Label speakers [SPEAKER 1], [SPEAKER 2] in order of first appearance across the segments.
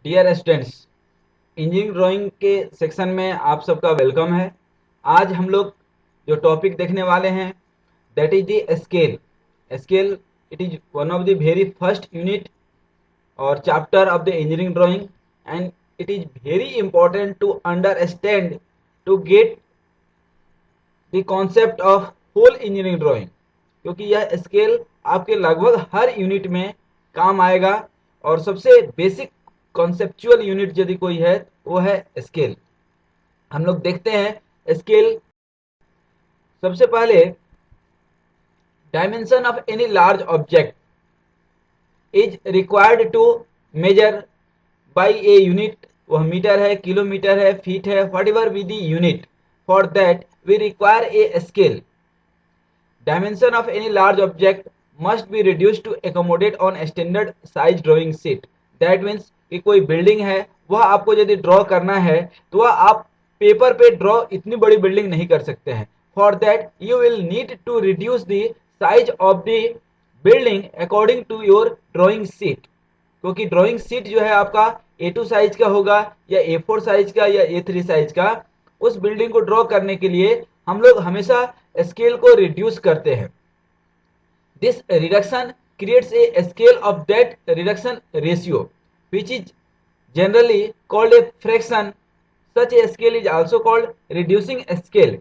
[SPEAKER 1] Dear students, engineering drawing के section में आप सबका वेलकम है। आज हम लोग जो टॉपिक देखने वाले हैं that is the scale. Scale it is one of the very first unit और chapter of the engineering drawing, and it is very important to understand to get the concept of whole engineering drawing, क्योंकि यह scale आपके लगभग हर unit में काम आएगा। और सबसे बेसिक कॉन्सेप्चुअल यूनिट यदि कोई है वो है स्केल। हम लोग देखते हैं स्केल। सबसे पहले, dimension of any large object is required to measure by a unit. वह मीटर है, किलोमीटर है, फीट है, whatever be the unit, for that we require a scale. Dimension of any large object must be reduced to accommodate on a standard size drawing sheet. That means कि कोई building है, वह आपको यदि draw करना है तो वह आप पेपर पे ड्रॉ इतनी बड़ी बिल्डिंग नहीं कर सकते हैं। For that you will need to reduce the size of the building according to your drawing sheet, क्योंकि ड्रॉइंग शीट जो है आपका A2 साइज का होगा या A4 साइज का या A3 साइज का। उस बिल्डिंग को ड्रॉ करने के लिए हम लोग हमेशा स्केल को रिड्यूस करते हैं। This reduction creates a scale of that reduction ratio which is generally called a fraction. Such a scale is also called reducing scale,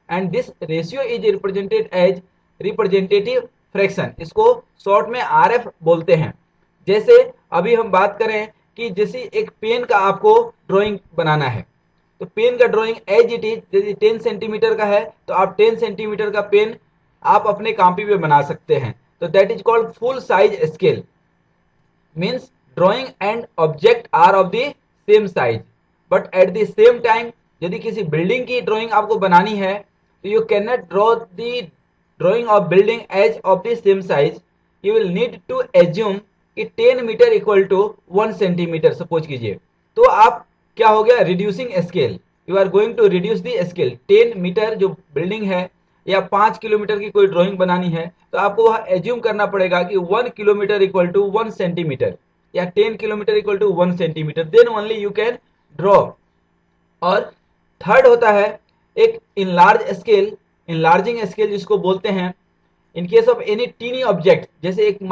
[SPEAKER 1] and this ratio is represented as representative fraction. इसको short में RF बोलते हैं। जैसे अभी हम बात करें कि जैसे एक पेन का आपको ड्राइंग बनाना है, तो पेन का ड्राइंग एज इट इज यदि 10 सेंटीमीटर का है तो आप 10 सेंटीमीटर का पेन आप अपने कॉपी पे बना सकते हैं। तो that is called full size scale. Means drawing and object are of the same size, but at the same time यदि किसी बिल्डिंग की ड्राइंग आपको बनानी है तो you can not draw the drawing of building as of the same size. You will need to assume कि 10 metre equal to 1 centimetre suppose कीजिए, तो आप क्या हो गया, reducing scale. You are going to reduce the scale. 10 metre जो building है या 5 किलोमीटर की कोई ड्राइंग बनानी है तो आपको वह एज्यूम करना पड़ेगा कि 1 किलोमीटर इक्वल टू 1 सेंटीमीटर या 10 kilometre equal to 1 centimetre, then only you can draw. और थर्ड होता है एक इनलार्ज स्केल, इनलार्जिंग स्केल जिसको बोलते हैं। In case of any tiny object, जैसे एक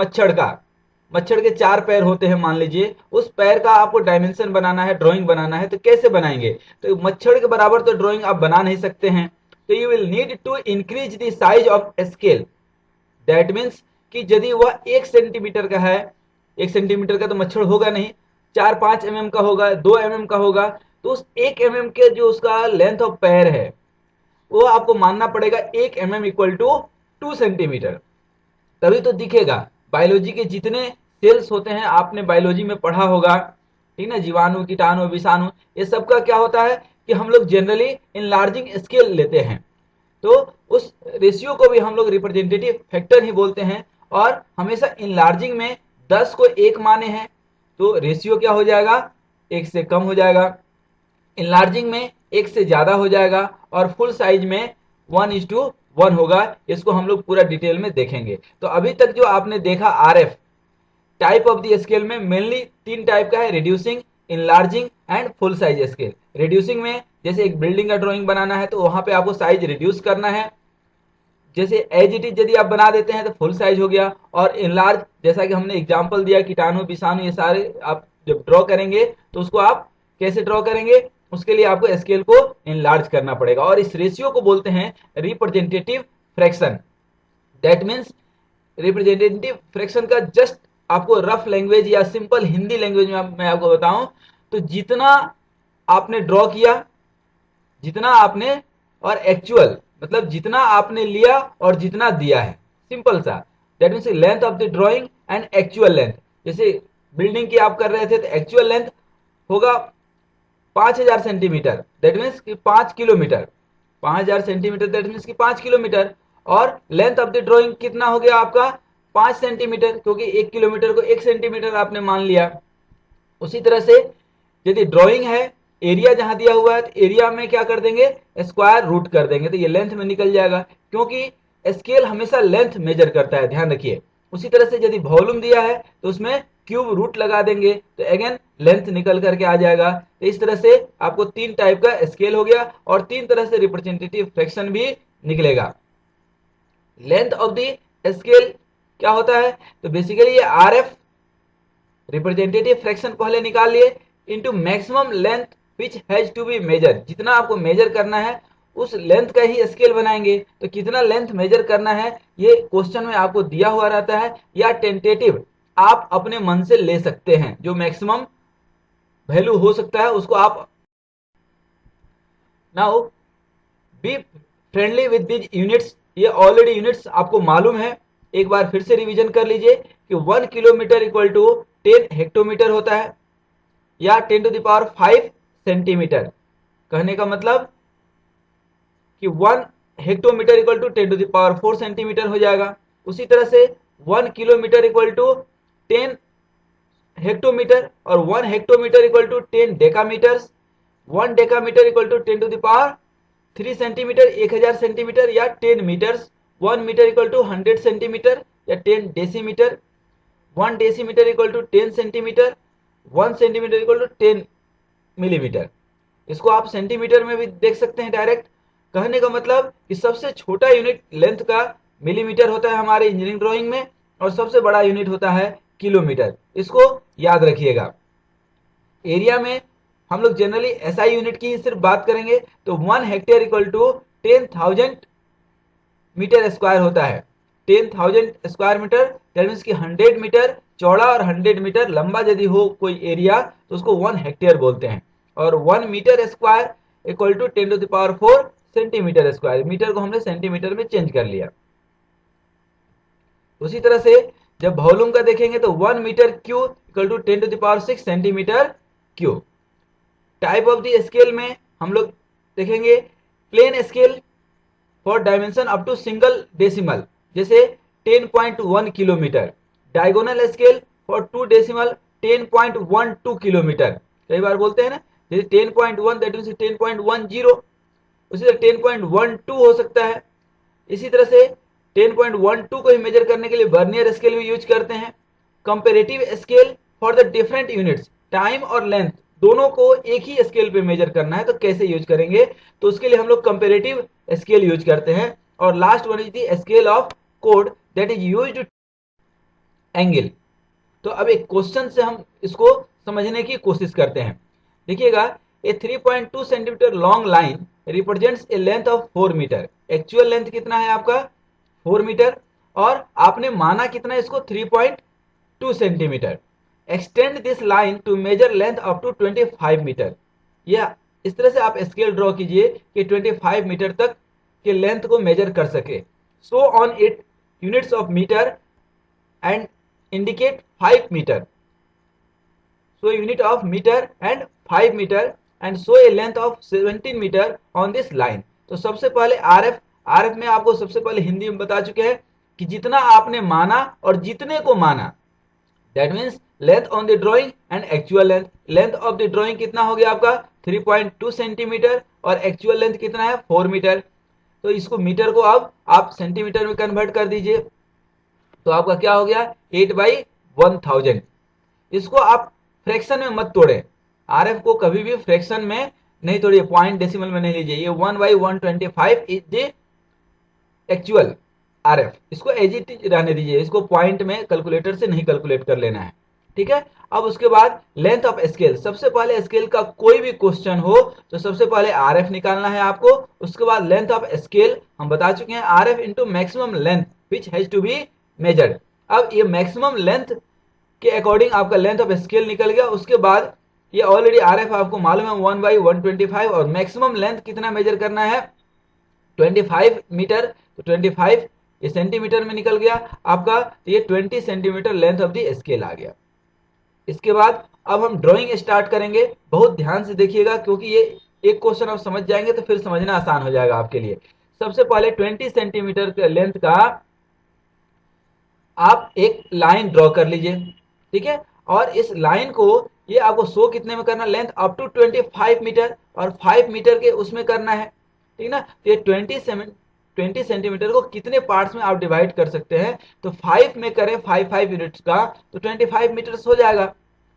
[SPEAKER 1] मच्छर के 4 पैर होते हैं मान लीजिए, उस पैर का आपको डायमेंशन बनाना है, ड्राइंग बनाना है, तो कैसे बनाएंगे? तो मच्छर के बराबर तो ड्राइंग आप बना नहीं सकते हैं, तो you will need to increase the size of scale. That means कि यदि वह 1 सेंटीमीटर का है, 1 सेंटीमीटर का तो मच्छर होगा नहीं, 4-5 mm का होगा, 2 mm का होगा, तो उस 1 mm के जो उसका लेंथ ऑफ पैर है वो आपको मानना पड़ेगा 1 mm इक्वल टू 2 सेंटीमीटर, तभी तो दिखेगा। बायोलॉजी के जितने सेल्स होते हैं आपने बायोलॉजी में पढ़ा होगा, ठीक ना, जीवाणु, कीटाणु, विषाणु, ये सब का क्या होता है कि हम लोग जनरली इनलार्जिंग स्केल लेते हैं, तो उस रेशियो को भी हम लोग रिप्रेजेंटेटिव फैक्टर ही बोलते हैं। और हमेशा इनलार्जिंग में 10 को 1 माने हैं तो रेशियो क्या हो जाएगा, 1 से कम हो जाएगा। इनलार्जिंग में 1 से ज्यादा हो जाएगा और फुल साइज में 1:1 होगा। इसको हम लोग पूरा डिटेल में देखेंगे। तो अभी तक जो आपने देखा RF type of the scale में मेनली 3 टाइप का है, reducing, enlarging and full size scale. Reducing में जैसे एक बिल्डिंग का ड्राइंग बनाना है तो वहां पे आपको साइज रिड्यूस करना है, जैसे एज इट इज यदि आप बना देते हैं तो फुल साइज हो गया। और इनलार्ज जैसा कि हमने एग्जांपल दिया, कीटाणु, विषाणु, ये सारे आप जब ड्रॉ करेंगे तो उसको आप कैसे ड्रॉ करेंगे, उसके लिए आपको स्केल को इनलार्ज करना पड़ेगा। और इस रेशियो को बोलते हैं representative fraction. That means representative fraction का जस्ट आपको रफ लैंग्वेज या सिंपल हिंदी लैंग्वेज में मैं आपको बताऊं तो जितना आपने ड्रॉ किया, जितना आपने, और एक्चुअल मतलब जितना आपने लिया और जितना दिया है, सिंपल सा। That means length of the drawing and actual length. जैसे बिल्डिंग की आप कर रहे थे तो एक्चुअल लेंथ होगा 5000 सेंटीमीटर, दैट मीन्स कि 5 किलोमीटर। 5000 सेंटीमीटर दैट मीन्स कि 5 किलोमीटर। और लेंथ ऑफ द ड्राइंग कितना हो गया आपका, 5 सेंटीमीटर, क्योंकि 1 किलोमीटर को 1 सेंटीमीटर आपने मान लिया। उसी तरह से यदि ड्राइंग है, एरिया जहां दिया हुआ है तो एरिया में क्या कर देंगे, स्क्वायर रूट कर देंगे, तो ये लेंथ में निकल जाएगा, क्योंकि स्केल हमेशा लेंथ मेजर करता है, ध्यान रखिए। उसी तरह से यदि वॉल्यूम दिया है तो उसमें क्यूब रूट लगा देंगे तो अगेन लेंथ निकल करके आ जाएगा। तो इस तरह से आपको 3 टाइप का स्केल हो गया और 3 तरह से रिप्रेजेंटेटिव फ्रैक्शन भी निकलेगा। लेंथ ऑफ द स्केल क्या होता है, तो बेसिकली ये आरएफ रिप्रेजेंटेटिव फ्रैक्शन पहले निकाल लिए into maximum length which has to be measure, जितना आपको मेजर करना है उस लेंथ का ही स्केल बनाएंगे। तो कितना लेंथ मेजर करना है ये क्वेश्चन में आपको दिया हुआ रहता है, या टेंटेटिव आप अपने मन से ले सकते हैं, जो मैक्सिमम वैल्यू हो सकता है उसको आप। Now be friendly with these units, ये ऑलरेडी यूनिट्स आपको मालूम है, एक बार फिर से रिवीजन कर लीजिए कि 1 किलोमीटर इक्वल टू 10 हेक्टोमीटर होता है, या 10 टू द पावर 5 सेंटीमीटर। कहने का मतलब कि 1 hectometre equal to 10 to the power 4 centimetre हो जाएगा। उसी तरह से 1 किलोमीटर इक्वल टू 10 हेक्टोमीटर, और 1 hectometre equal to 10 decametres, 1 decametre equal to 10 to the power 3 centimetre, 1000 centimetre, या 10 metres, 1 metre equal to 100 centimetre, या 10 decimetre, 1 decimetre equal to 10 centimetre, 1 centimetre equal to 10 millimetre. इसको आप सेंटीमीटर में भी देख सकते हैं डायरेक्ट। कहने का मतलब कि सबसे छोटा यूनिट लेंथ का मिलीमीटर होता है हमारे इंजीनियरिंग ड्राइंग में, और सबसे बड़ा यूनिट होता है किलोमीटर। इसको याद रखिएगा। एरिया में हम लोग जनरली एसआई यूनिट की ही सिर्फ बात करेंगे, तो 1 hectare equal to 10,000 metre square होता है। 10,000 स्क्वायर मीटर दैट मीन्स कि 100 मीटर चौड़ा और 100 मीटर लंबा यदि हो कोई एरिया तो उसको 1 हेक्टेयर बोलते हैं। और 1 metre square equal to 10 to the power 4 centimetre square. Metre को हमने सेंटीमीटर में चेंज कर लिया। उसी तरह से जब वॉल्यूम का देखेंगे तो 1 metre cube equal to 10 to the power 6 centimetre cube. Type of the scale में हम लोग देखेंगे plain scale for dimension up to single decimal, जैसे 10.1 kilometre. Diagonal scale for 2 decimal 10.12 kilometre. कई बार बोलते हैं ना, जैसे 10.1 दैट मींस 10.10, उसी तरह 10.12 हो सकता है। इसी तरह से 10.12 को ही मेजर करने के लिए वर्नियर स्केल भी यूज करते हैं। Comparative scale for the different units, time और लेंथ दोनों को एक ही स्केल पे मेजर करना है तो कैसे यूज करेंगे, तो उसके लिए हम लोग कंपेरेटिव स्केल यूज करते हैं। और last one is the scale of code that is used angle. तो अब एक क्वेश्चन से हम इसको समझने की कोशिश करते हैं। देखिएगा, a 3.2 centimetre long line represents a length of 4 metre. Actual length कितना है आपका 4 मीटर, और आपने माना कितना इसको 3.2 centimetre. Extend this line to measure length up to 25 metre. या इस तरह से आप स्केल ड्रॉ कीजिए कि 25 मीटर तक के लेंथ को मेजर कर सके। So on it units of metre and indicate 5 meter. So unit of meter and 5 meter and show a length of 17 meter on this line. तो सबसे पहले आरएफ में आपको सबसे पहले हिंदी में बता चुके हैं कि जितना आपने माना और जितने को माना, that means length on the drawing and actual length. Length of the drawing कितना हो गया आपका 3.2 सेंटीमीटर और एक्चुअल लेंथ कितना है 4 मीटर। तो इसको मीटर को अब आप सेंटीमीटर में कन्वर्ट कर दीजिए, तो आपका क्या हो गया 8/1000। इसको आप फ्रैक्शन में मत तोड़े, आरएफ को कभी भी फ्रैक्शन में नहीं तोड़िए, पॉइंट डेसिमल में नहीं लीजिए। ये 1/125 इज द एक्चुअल आरएफ। इसको एज इट इज रहने दीजिए, इसको पॉइंट में कैलकुलेटर से नहीं कैलकुलेट कर लेना है, ठीक है। अब उसके बाद लेंथ ऑफ स्केल, सबसे पहले स्केल का कोई भी क्वेश्चन हो तो सबसे पहले आरएफ निकालना है आपको। उसके बाद लेंथ ऑफ स्केल हम बता चुके हैं, RF into maximum length which has to be measured. अब ये मैक्सिमम लेंथ के अकॉर्डिंग आपका लेंथ ऑफ स्केल निकल गया। उसके बाद ये ऑलरेडी आरएफ आपको मालूम है 1/125, और मैक्सिमम लेंथ कितना मेजर करना है 25 मीटर। तो 25 ये सेंटीमीटर में निकल गया आपका, तो ये 20 centimetre length of the scale आ गया। इसके बाद अब हम ड्राइंग स्टार्ट करेंगे। बहुत ध्यान से देखिएगा क्योंकि ये एक क्वेश्चन आप समझ जाएंगे तो फिर समझना आसान हो जाएगा आपके लिए। सबसे पहले 20 सेंटीमीटर लेंथ का आप एक लाइन ड्रॉ कर लीजिए, ठीक है। और इस लाइन को ये आपको शो कितने में करना, लेंथ अप टू 25 मीटर और 5 मीटर के उसमें करना है, ठीक ना। तो ये 20 सेंटीमीटर को कितने पार्ट्स में आप डिवाइड कर सकते हैं, तो 5 में करें 5 यूनिट्स का तो 25 मीटर्स हो जाएगा।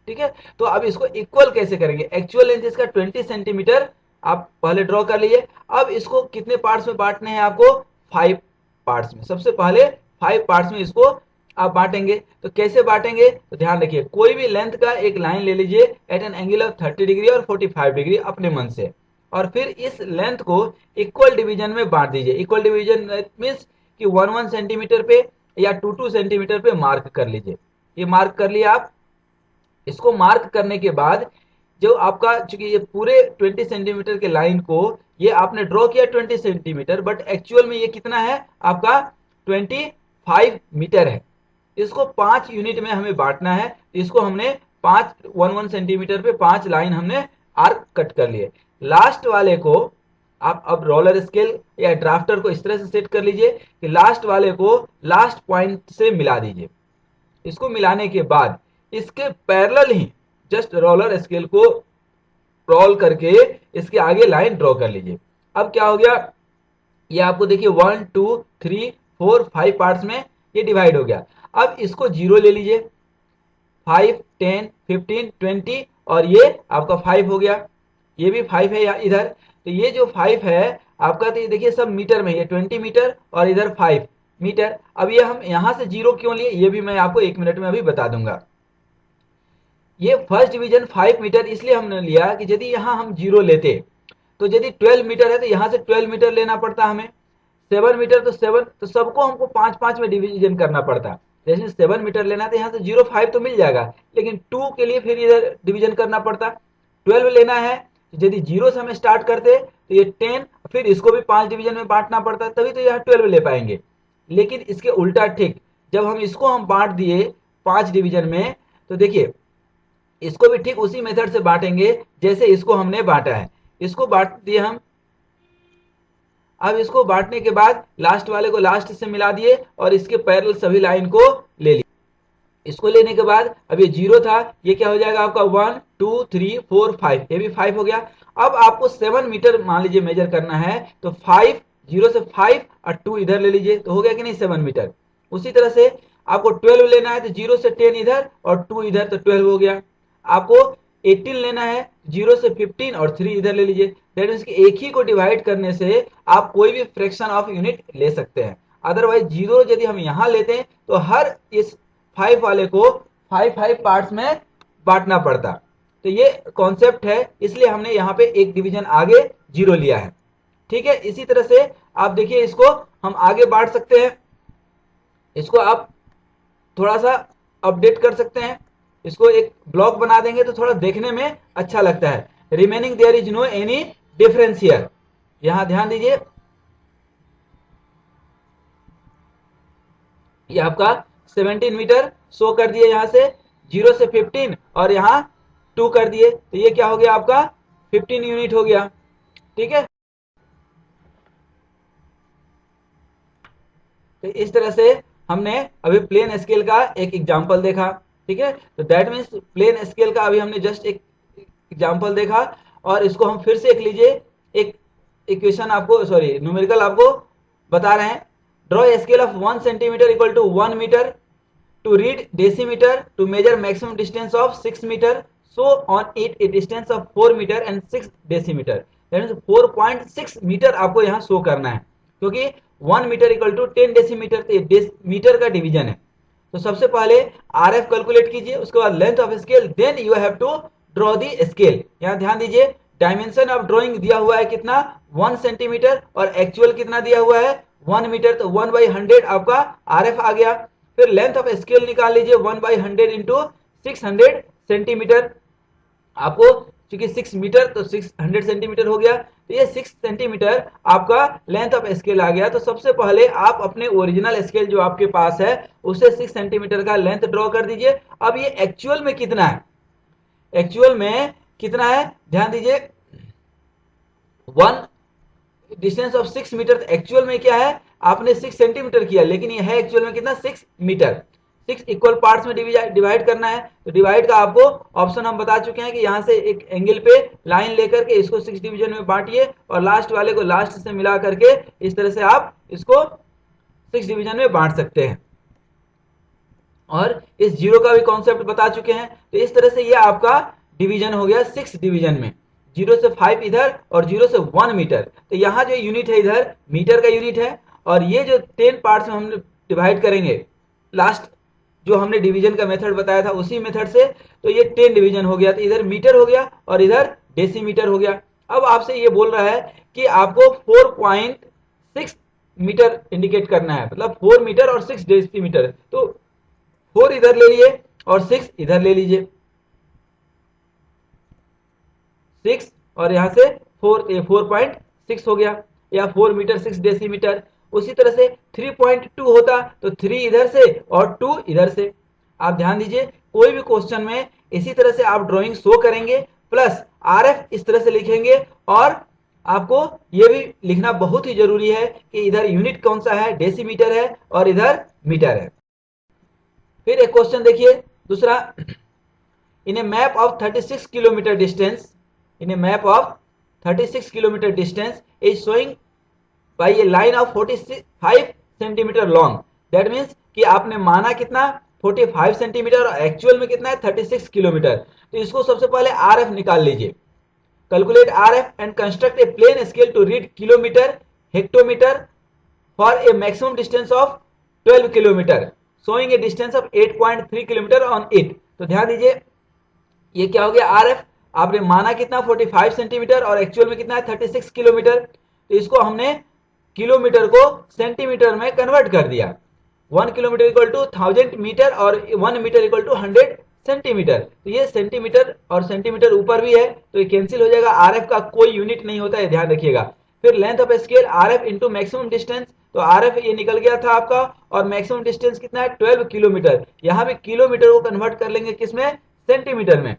[SPEAKER 1] ठीक है, तो अब इसको इक्वल कैसे करेंगे, एक्चुअल लेंथ इसका 20 सेंटीमीटर आप पहले ड्रॉ कर लीजिए। अब इसको कितने पार्ट्स में बांटने हैं आपको, 5 पार्ट्स में। सबसे पहले 5 पार्ट्स में इसको आप बांटेंगे। तो कैसे बांटेंगे, तो ध्यान रखिए, कोई भी लेंथ का एक लाइन ले लीजिए at an angle of 30 degree और 45 डिग्री अपने मन से, और फिर इस लेंथ को इक्वल डिवीजन में बांट दीजिए। इक्वल डिवीजन मीन्स कि 1 सेंटीमीटर पे या 2 सेंटीमीटर पे मार्क कर लीजिए। ये मार्क कर लिया आप। इसको मार्क करने के बाद जो आपका, चूंकि ये पूरे 20 सेंटीमीटर के लाइन को ये आपने ड्रॉ किया 20 सेंटीमीटर, बट एक्चुअल में ये कितना है आपका 25 मीटर है। इसको 5 यूनिट में हमें बांटना है। इसको हमने 1 सेंटीमीटर पे 5 लाइन हमने आर्क कट कर लिए। लास्ट वाले को आप अब रोलर स्केल या ड्राफ्टर को इस तरह से सेट कर लीजिए कि लास्ट वाले को लास्ट पॉइंट से मिला दीजिए। इसको मिलाने के बाद इसके पैरेलल ही जस्ट रोलर स्केल को रोल करके इसके आगे लाइन ड्रॉ कर लीजिए। अब क्या हो गया, ये आपको देखिए 1 2 3 4 5 पार्ट्स में ये डिवाइड हो गया। अब इसको 0 ले लीजिए, 5 10 15 20 और ये आपका 5 हो गया। ये भी 5 है यहाँ इधर, तो ये जो 5 है आपका, तो ये देखिए सब मीटर में, ये 20 मीटर और इधर 5 मीटर। अब ये हम यहां से 0 क्यों लिए, ये भी मैं आपको 1 मिनट में अभी बता दूंगा। ये फर्स्ट डिवीजन 5 मीटर इसलिए हमने लिया कि यदि यहां हम 0 लेते तो यदि 12 मीटर है तो यहां से 12 मीटर लेना पड़ता हमें, 7 मीटर तो 7, तो सबको हमको 5 में डिवीजन करना पड़ता। जैसे 7 मीटर लेना तो यहाँ से 0.5 तो मिल जाएगा, लेकिन 2 के लिए फिर इधर डिवीजन करना पड़ता। 12 लेना है तो यदि 0 से हम स्टार्ट करते तो ये 10, फिर इसको भी 5 डिवीजन में बांटना पड़ता, तभी तो यहाँ 12 ले पाएंगे। लेकिन इसके उल्टा ठीक, जब हम इसको हम बांट दिए 5 डिवीजन में, तो देखिए इसको भी ठीक उसी मेथड से बांटेंगे जैसे इसको हमने बांटा है। इसको बांट दिए हम। अब इसको बांटने के बाद लास्ट वाले को लास्ट से मिला दिए और इसके पैरेलल सभी लाइन को ले लिए। इसको लेने के बाद अब ये 0 था, ये क्या हो जाएगा आपका 1 2 3 4 5, ये भी 5 हो गया। अब आपको 7 मीटर मान लीजिए मेजर करना है, तो 5 0 से 5 और 2 इधर ले लीजिए, तो हो गया कि नहीं 7 मीटर। उसी तरह से आपको 12 लेना है तो 0 से 10 इधर और 2 इधर, तो 12 हो गया। आपको 18 लेना है, 0 से 15 और 3 इधर ले लीजिए। दैट मीन्स कि एक ही को डिवाइड करने से आप कोई भी फ्रैक्शन ऑफ यूनिट ले सकते हैं। अदरवाइज 0 यदि हम यहां लेते हैं तो हर इस 5 वाले को 5 पार्ट्स में बांटना पड़ता। तो ये कॉन्सेप्ट है, इसलिए हमने यहाँ पे एक डिवीजन आगे 0 लिया है। ठीक है, इसी तरह से आप देखिए इसको हम आगे बांट सकते हैं। इसको आप थोड़ा सा अपडेट कर सकते हैं, इसको एक ब्लॉक बना देंगे तो थोड़ा देखने में अच्छा लगता है। Remaining there is no any difference here, यहां ध्यान दीजिए। ये आपका 17 मीटर शो कर दिए, यहां से 0 से 15 और यहां 2 कर दिए, तो ये क्या हो गया आपका 15 यूनिट हो गया। ठीक है, तो इस तरह से हमने अभी प्लेन स्केल का एक एग्जांपल देखा। ठीक है, तो दैट मीन्स प्लेन स्केल का अभी हमने जस्ट एक एग्जांपल देखा, और इसको हम फिर से एक लीजिए, एक इक्वेशन आपको, सॉरी न्यूमेरिकल आपको बता रहे हैं। Draw a scale of 1 centimetre equal to 1 metre to read decimetre to measure maximum distance of 6 metre, so on it a distance of 4 metre and 6 decimetre. That means 4.6 metre आपको यहाँ show करना है, क्योंकि 1 metre equal to 10 decimetre, तो metre का division है। तो सबसे पहले RF कैलकुलेट कीजिए, उसके बाद length of scale, then you have to draw the scale. यहाँ ध्यान दीजिए, डायमेंशन ऑफ ड्रॉइंग दिया हुआ है कितना 1 सेंटीमीटर और एक्चुअल कितना दिया हुआ है 1 मीटर, तो 1/100 आपका RF आ गया। फिर लेंथ ऑफ स्केल निकाल लीजिए 1/100 इंटू 600 सेंटीमीटर। आपको क्योंकि 6 मीटर तो 600 सेंटीमीटर हो गया, तो ये 6 सेंटीमीटर आपका लेंथ ऑफ स्केल आ गया। तो सबसे पहले आप अपने ओरिजिनल स्केल जो आपके पास है उसे 6 सेंटीमीटर का लेंथ ड्रॉ कर दीजिए। अब ये एक्चुअल में कितना है, एक्चुअल में कितना है ध्यान दीजिए, 1 डिस्टेंस ऑफ 6 मीटर, एक्चुअल में क्या है आपने 6 सेंटीमीटर किया, लेकिन ये है एक्चुअल में कितना 6 मीटर। 6 इक्वल पार्ट्स में डिवाइड करना है। तो डिवाइड का आपको ऑप्शन हम बता चुके हैं कि यहाँ से एक एंगल पे लाइन लेकर के इसको 6 डिवीजन में बांटिए और लास्ट वाले को लास्ट से मिला करके इस तरह से आप इसको 6 डिवीजन में बांट सकते हैं। और इस जीरो का भी कॉन्सेप्ट बता चुके हैं। तो इस तरह से ये आपका डिवीजन हो गया 6 डिवीजन में, 0 से 5 इधर और 0 से 1 मीटर। तो यहाँ जो यूनिट है इधर मीटर का यूनिट है और ये जो 10 पार्ट्स में हम डिवाइड करेंगे लास्ट जो हमने डिवीजन का मेथड बताया था उसी मेथड से, तो ये 10 डिवीजन हो गया। तो इधर मीटर हो गया और इधर डेसीमीटर हो गया। अब आपसे ये बोल रहा है कि आपको 4.6 मीटर इंडिकेट करना है, मतलब 4 मीटर और 6 डेसीमीटर। तो 4 इधर ले लिए और 6 इधर ले लीजिए, 6 और यहां से 4.6 हो गया या 4 मीटर 6 डेसीमीटर। उसी तरह से 3.2 होता तो 3 इधर से और 2 इधर से। आप ध्यान दीजिए कोई भी क्वेश्चन में इसी तरह से आप ड्राइंग शो करेंगे प्लस आरएफ इस तरह से लिखेंगे और आपको ये भी लिखना बहुत ही जरूरी है कि इधर यूनिट कौन सा है, डेसीमीटर है और इधर मीटर है। फिर एक क्वेश्चन देखिए दूसरा, in a map of 36 kilometre distance, in a map of 36 kilometer distance is showing by a line of 45 centimeter long। that means कि आपने माना कितना 45 सेंटीमीटर और एक्चुअल में कितना है 36 किलोमीटर। तो इसको सबसे पहले आरएफ निकाल लीजिए। Calculate RF and construct a plain scale to read kilometre hectometre for a maximum distance of 12 kilometre showing a distance of 8.3 kilometre on it. तो ध्यान दीजिए ये क्या हो गया आरएफ, आपने माना कितना 45 सेंटीमीटर और एक्चुअल में कितना है 36 किलोमीटर। तो इसको हमने किलोमीटर को सेंटीमीटर में कन्वर्ट कर दिया। 1 किलोमीटर इक्वल टू 1000 मीटर और 1 मीटर इक्वल टू 100 सेंटीमीटर। तो ये सेंटीमीटर और सेंटीमीटर ऊपर भी है तो ये कैंसिल हो जाएगा, आरएफ का कोई यूनिट नहीं होता है, ध्यान रखिएगा। फिर length of scale RF into maximum distance, तो आरएफ ये निकल गया था आपका और मैक्सिमम डिस्टेंस कितना है 12 किलोमीटर। यहाँ भी किलोमीटर को कन्वर्ट कर लेंगे किसमें, सेंटीमीटर में।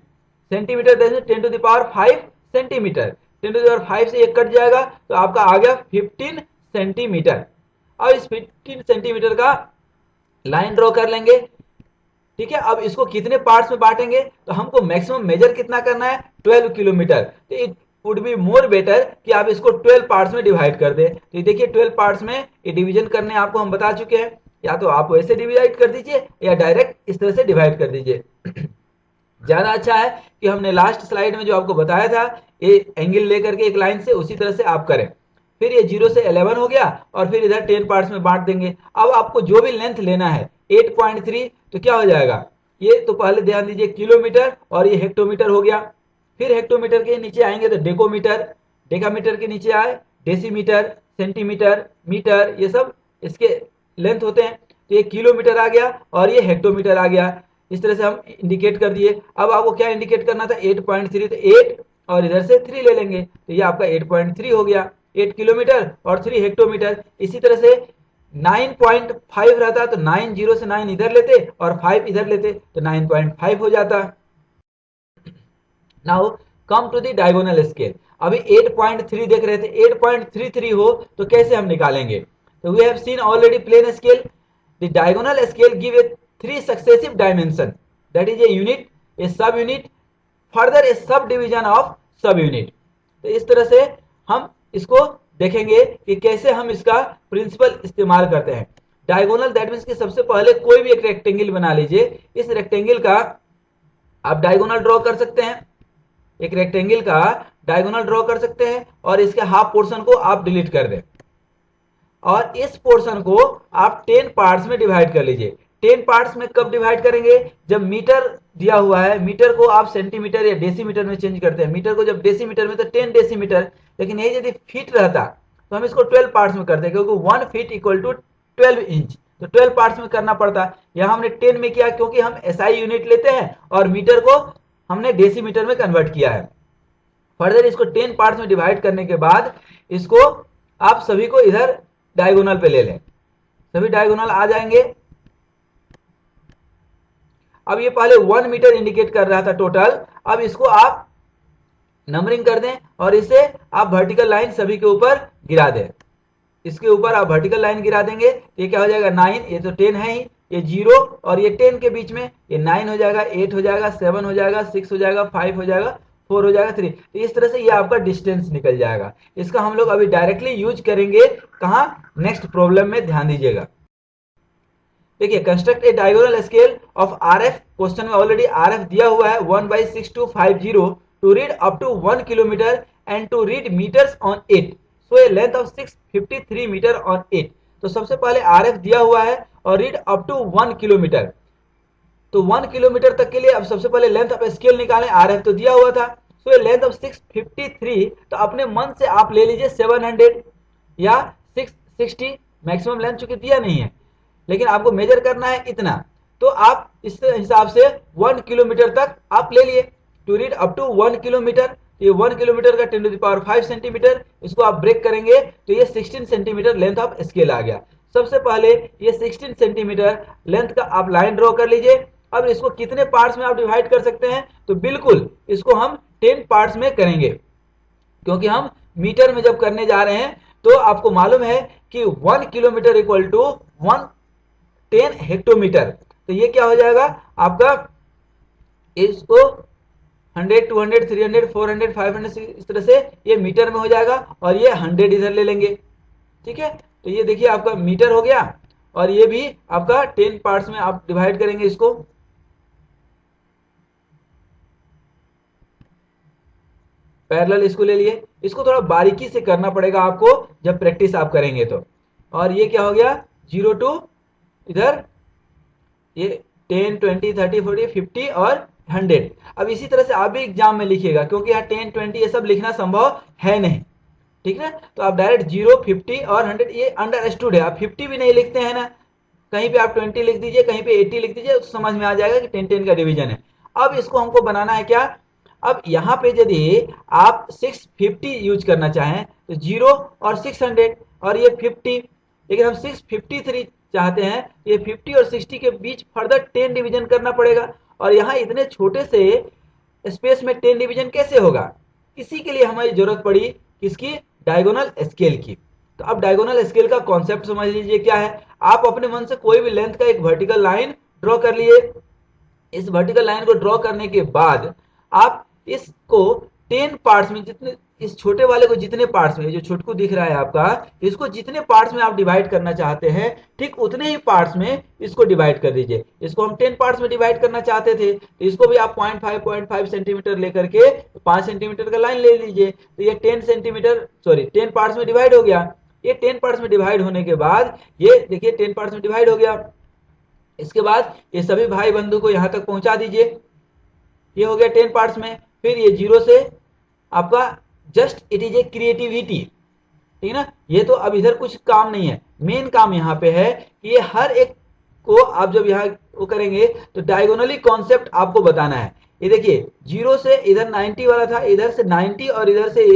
[SPEAKER 1] Centimetre 10 to the power 5 centimetre, 10 to the power 5 से ये कट जाएगा तो आपका आ गया 15 सेंटीमीटर। अब इस 15 सेंटीमीटर का लाइन ड्रॉ कर लेंगे, ठीक है। अब इसको कितने पार्ट्स में बांटेंगे, तो हमको मैक्सिमम मेजर कितना करना है 12 किलोमीटर। तो it would be more better कि आप इसको 12 पार्ट्स में डिवाइड कर दें। तो देखिए 12 पार्ट्स में ये डिवीजन करने आपको हम बता चुके हैं, या तो आप वैसे डिवाइड कर दीजिए या डायरेक्ट इस तरह से डिवाइड कर दीजिए। ज्यादा अच्छा है कि हमने लास्ट स्लाइड में जो आपको बताया था ये एंगल लेकर के एक लाइन से उसी तरह से आप करें। फिर ये 0 से 11 हो गया और फिर इधर 10 पार्ट्स में बांट देंगे। अब आपको जो भी लेंथ लेना है 8.3, तो क्या हो जाएगा, ये तो पहले ध्यान दीजिए किलोमीटर और ये हेक्टोमीटर हो गया। फिर हेक्टोमीटर के नीचे आएंगे तो डेकोमीटर, डेकामीटर के नीचे आए डेसीमीटर, सेंटीमीटर, मीटर, ये सब इसके लेंथ होते हैं। तो ये किलोमीटर आ गया और ये हेक्टोमीटर आ गया। इस तरह से हम इंडिकेट कर दिए। अब आपको क्या इंडिकेट करना था 8.3, तो 8 और इधर से 3 ले लेंगे तो ये आपका 8.3 हो गया, 8 किलोमीटर और 3 हेक्टोमीटर। इसी तरह से 9.5 रहता तो 9, 0 से 9 इधर लेते और 5 इधर लेते तो 9.5 हो जाता। Now come to the diagonal scale. अभी 8.3 देख रहे थे, 8.33 हो तो कैसे हम निकालेंगे, तो we have seen already plain scale, the diagonal scale give a 3 successive dimension, that is a unit, a sub unit, further a subdivision of sub unit। तो इस तरह से हम इसको देखेंगे कि कैसे हम इसका प्रिंसिपल इस्तेमाल करते हैं। डायगोनल दैट मीन्स कि सबसे पहले कोई भी एक रेक्टेंगल बना लीजिए, इस रेक्टेंगल का आप डायगोनल ड्रॉ कर सकते हैं, एक रेक्टेंगल का डायगोनल ड्रॉ कर सकते हैं और इसके हाफ पोर्शन को आप डिलीट कर दें और इस पोर्शन को आप 10 पार्ट्स में डिवाइड कर लीजिए। 10 पार्ट्स में कब डिवाइड करेंगे, जब मीटर दिया हुआ है, मीटर को आप सेंटीमीटर या डेसीमीटर में चेंज करते हैं। मीटर को जब डेसीमीटर में तो 10 डेसीमीटर, लेकिन यही यदि फीट रहता तो हम इसको 12 पार्ट्स में करते, क्योंकि 1 फीट इक्वल टू 12 इंच, तो 12 पार्ट्स में करना पड़ता। यहाँ हमने 10 में किया क्योंकि हम एसआई यूनिट लेते हैं और मीटर को हमने डेसीमीटर में कन्वर्ट किया है। फर्दर इसको 10 पार्ट्स में डिवाइड करने के बाद इसको आप सभी को इधर डायगोनल पे ले लें, सभी डायगोनल आ जाएंगे। अब ये पहले 1 मीटर इंडिकेट कर रहा था टोटल, अब इसको आप नंबरिंग कर दें और इसे आप वर्टिकल लाइन सभी के ऊपर गिरा दें। इसके ऊपर आप वर्टिकल लाइन गिरा देंगे, ये क्या हो जाएगा 9, ये तो 10 है ही, ये 0 और ये 10 के बीच में ये 9 हो जाएगा, 8 हो जाएगा, 7 हो जाएगा, 6 हो जाएगा, 5 हो जाएगा, 4 हो जाएगा, 3। तो इस तरह से ये आपका डिस्टेंस निकल जाएगा। इसका हम लोग अभी डायरेक्टली यूज करेंगे कहाँ, नेक्स्ट प्रॉब्लम में, ध्यान दीजिएगा। देखिए, construct a diagonal scale of RF. Question में ऑलरेडी आरएफ दिया हुआ है 1/6250 to read up to 1 kilometre and to read metres on it, so a length of 653 metre on it. तो सबसे पहले आरएफ दिया हुआ है और रीड अप टू 1 किलोमीटर। तो 1 किलोमीटर तक के लिए अब सबसे पहले लेंथ ऑफ स्केल निकालें। आरएफ तो दिया हुआ था, सो ए लेंथ ऑफ 653, तो अपने मन से आप ले लीजिए 700 या 660, मैक्सिमम लेंथ चूंकि दिया नहीं है, लेकिन आपको मेजर करना है इतना, तो आप इस हिसाब से 1 किलोमीटर तक आप ले लिए। To read up to 1 kilometre, ये 1 किलोमीटर का 10⁵ सेंटीमीटर, इसको आप ब्रेक करेंगे तो ये 16 सेंटीमीटर लेंथ ऑफ स्केल आ गया। सबसे पहले ये 16 सेंटीमीटर लेंथ का आप लाइन ड्रॉ कर लीजिए। अब इसको कितने पार्ट्स में आप डिवाइड कर सकते हैं, तो बिल्कुल इसको हम 10 पार्ट्स में करेंगे, क्योंकि हम मीटर में जब करने जा रहे हैं तो आपको मालूम है कि 1 किलोमीटर इक्वल टू 110 हेक्टोमीटर। तो ये क्या हो जाएगा आपका, इसको 100, 200, 300, 400, 500, इस तरह से ये मीटर में हो जाएगा, और ये 100 इधर ले लेंगे। ठीक है, तो ये देखिए आपका मीटर हो गया, और ये भी आपका 10 पार्ट्स में आप डिवाइड करेंगे इसको। पैरेलल इसको ले लिए। इसको थोड़ा बारीकी से करना पड़ेगा आपको जब प्रैक्टिस आप करेंगे तो। और ये क्या हो गया, 0 टू इधर ये 10, 20, 30, 40, 50 और 100। अब इसी तरह से आप भी एग्जाम में लिखिएगा, क्योंकि यहाँ 10, 20 ये सब लिखना संभव है नहीं। ठीक है, तो आप डायरेक्ट 0, 50 और 100 ये अंडरस्टूड है। आप 50 भी नहीं लिखते हैं ना, कहीं पे आप 20 लिख दीजिए, कहीं पे 80 लिख दीजिए, तो समझ में आ जाएगा कि 10, 10 का डिवीजन है। अब इसको हमको बनाना है क्या, अब यहाँ पे यदि आप 650 यूज करना चाहें तो 0 और 600 और ये 50, लेकिन हम 653 चाहते हैं, ये 50 और 60 के बीच फर्दर 10 डिवीजन करना पड़ेगा। और यहाँ इतने छोटे से स्पेस में 10 डिवीजन कैसे होगा, इसी के लिए हमारी जरूरत पड़ी किसकी, डायगोनल स्केल की। तो अब डायगोनल स्केल का कॉन्सेप्ट समझ लीजिए क्या है। आप अपने मन से कोई भी लेंथ का एक वर्टिकल लाइन ड्रॉ कर लिए। इस वर्टिकल लाइन को ड्रॉ करने के बाद आप इसको 10 पार्ट्स में, जितने इस छोटे वाले को जितने पार्ट्स में, जो छोटकू दिख रहा है आपका, इसको जितने पार्ट्स में आप डिवाइड करना चाहते हैं, ठीक उतने ही पार्ट्स में इसको डिवाइड कर दीजिए। इसको हम 10 पार्ट्स में डिवाइड करना चाहते थे, तो इसको भी आप 0.5 सेंटीमीटर लेकर के 5 सेंटीमीटर का लाइन ले लीजिए। तो ये 10 सेंटीमीटर, सॉरी 10 पार्ट्स में डिवाइड हो गया। ये 10 पार्ट्स में डिवाइड होने के बाद ये देखिए 10 पार्ट्स में डिवाइड हो गया। इसके बाद ये सभी भाई बंधु को यहां तक पहुंचा दीजिए। ये हो गया 10 पार्ट्स में। फिर ये 0 से आपका just it is a creativity, ठीक है ना। ये तो अब इधर कुछ काम नहीं है, मेन काम यहाँ पे है कि ये हर एक को आप जब यहाँ वो करेंगे तो डायगोनली कॉन्सेप्ट आपको बताना है। ये देखिए 0 से इधर 90 वाला था, इधर से 90 और इधर से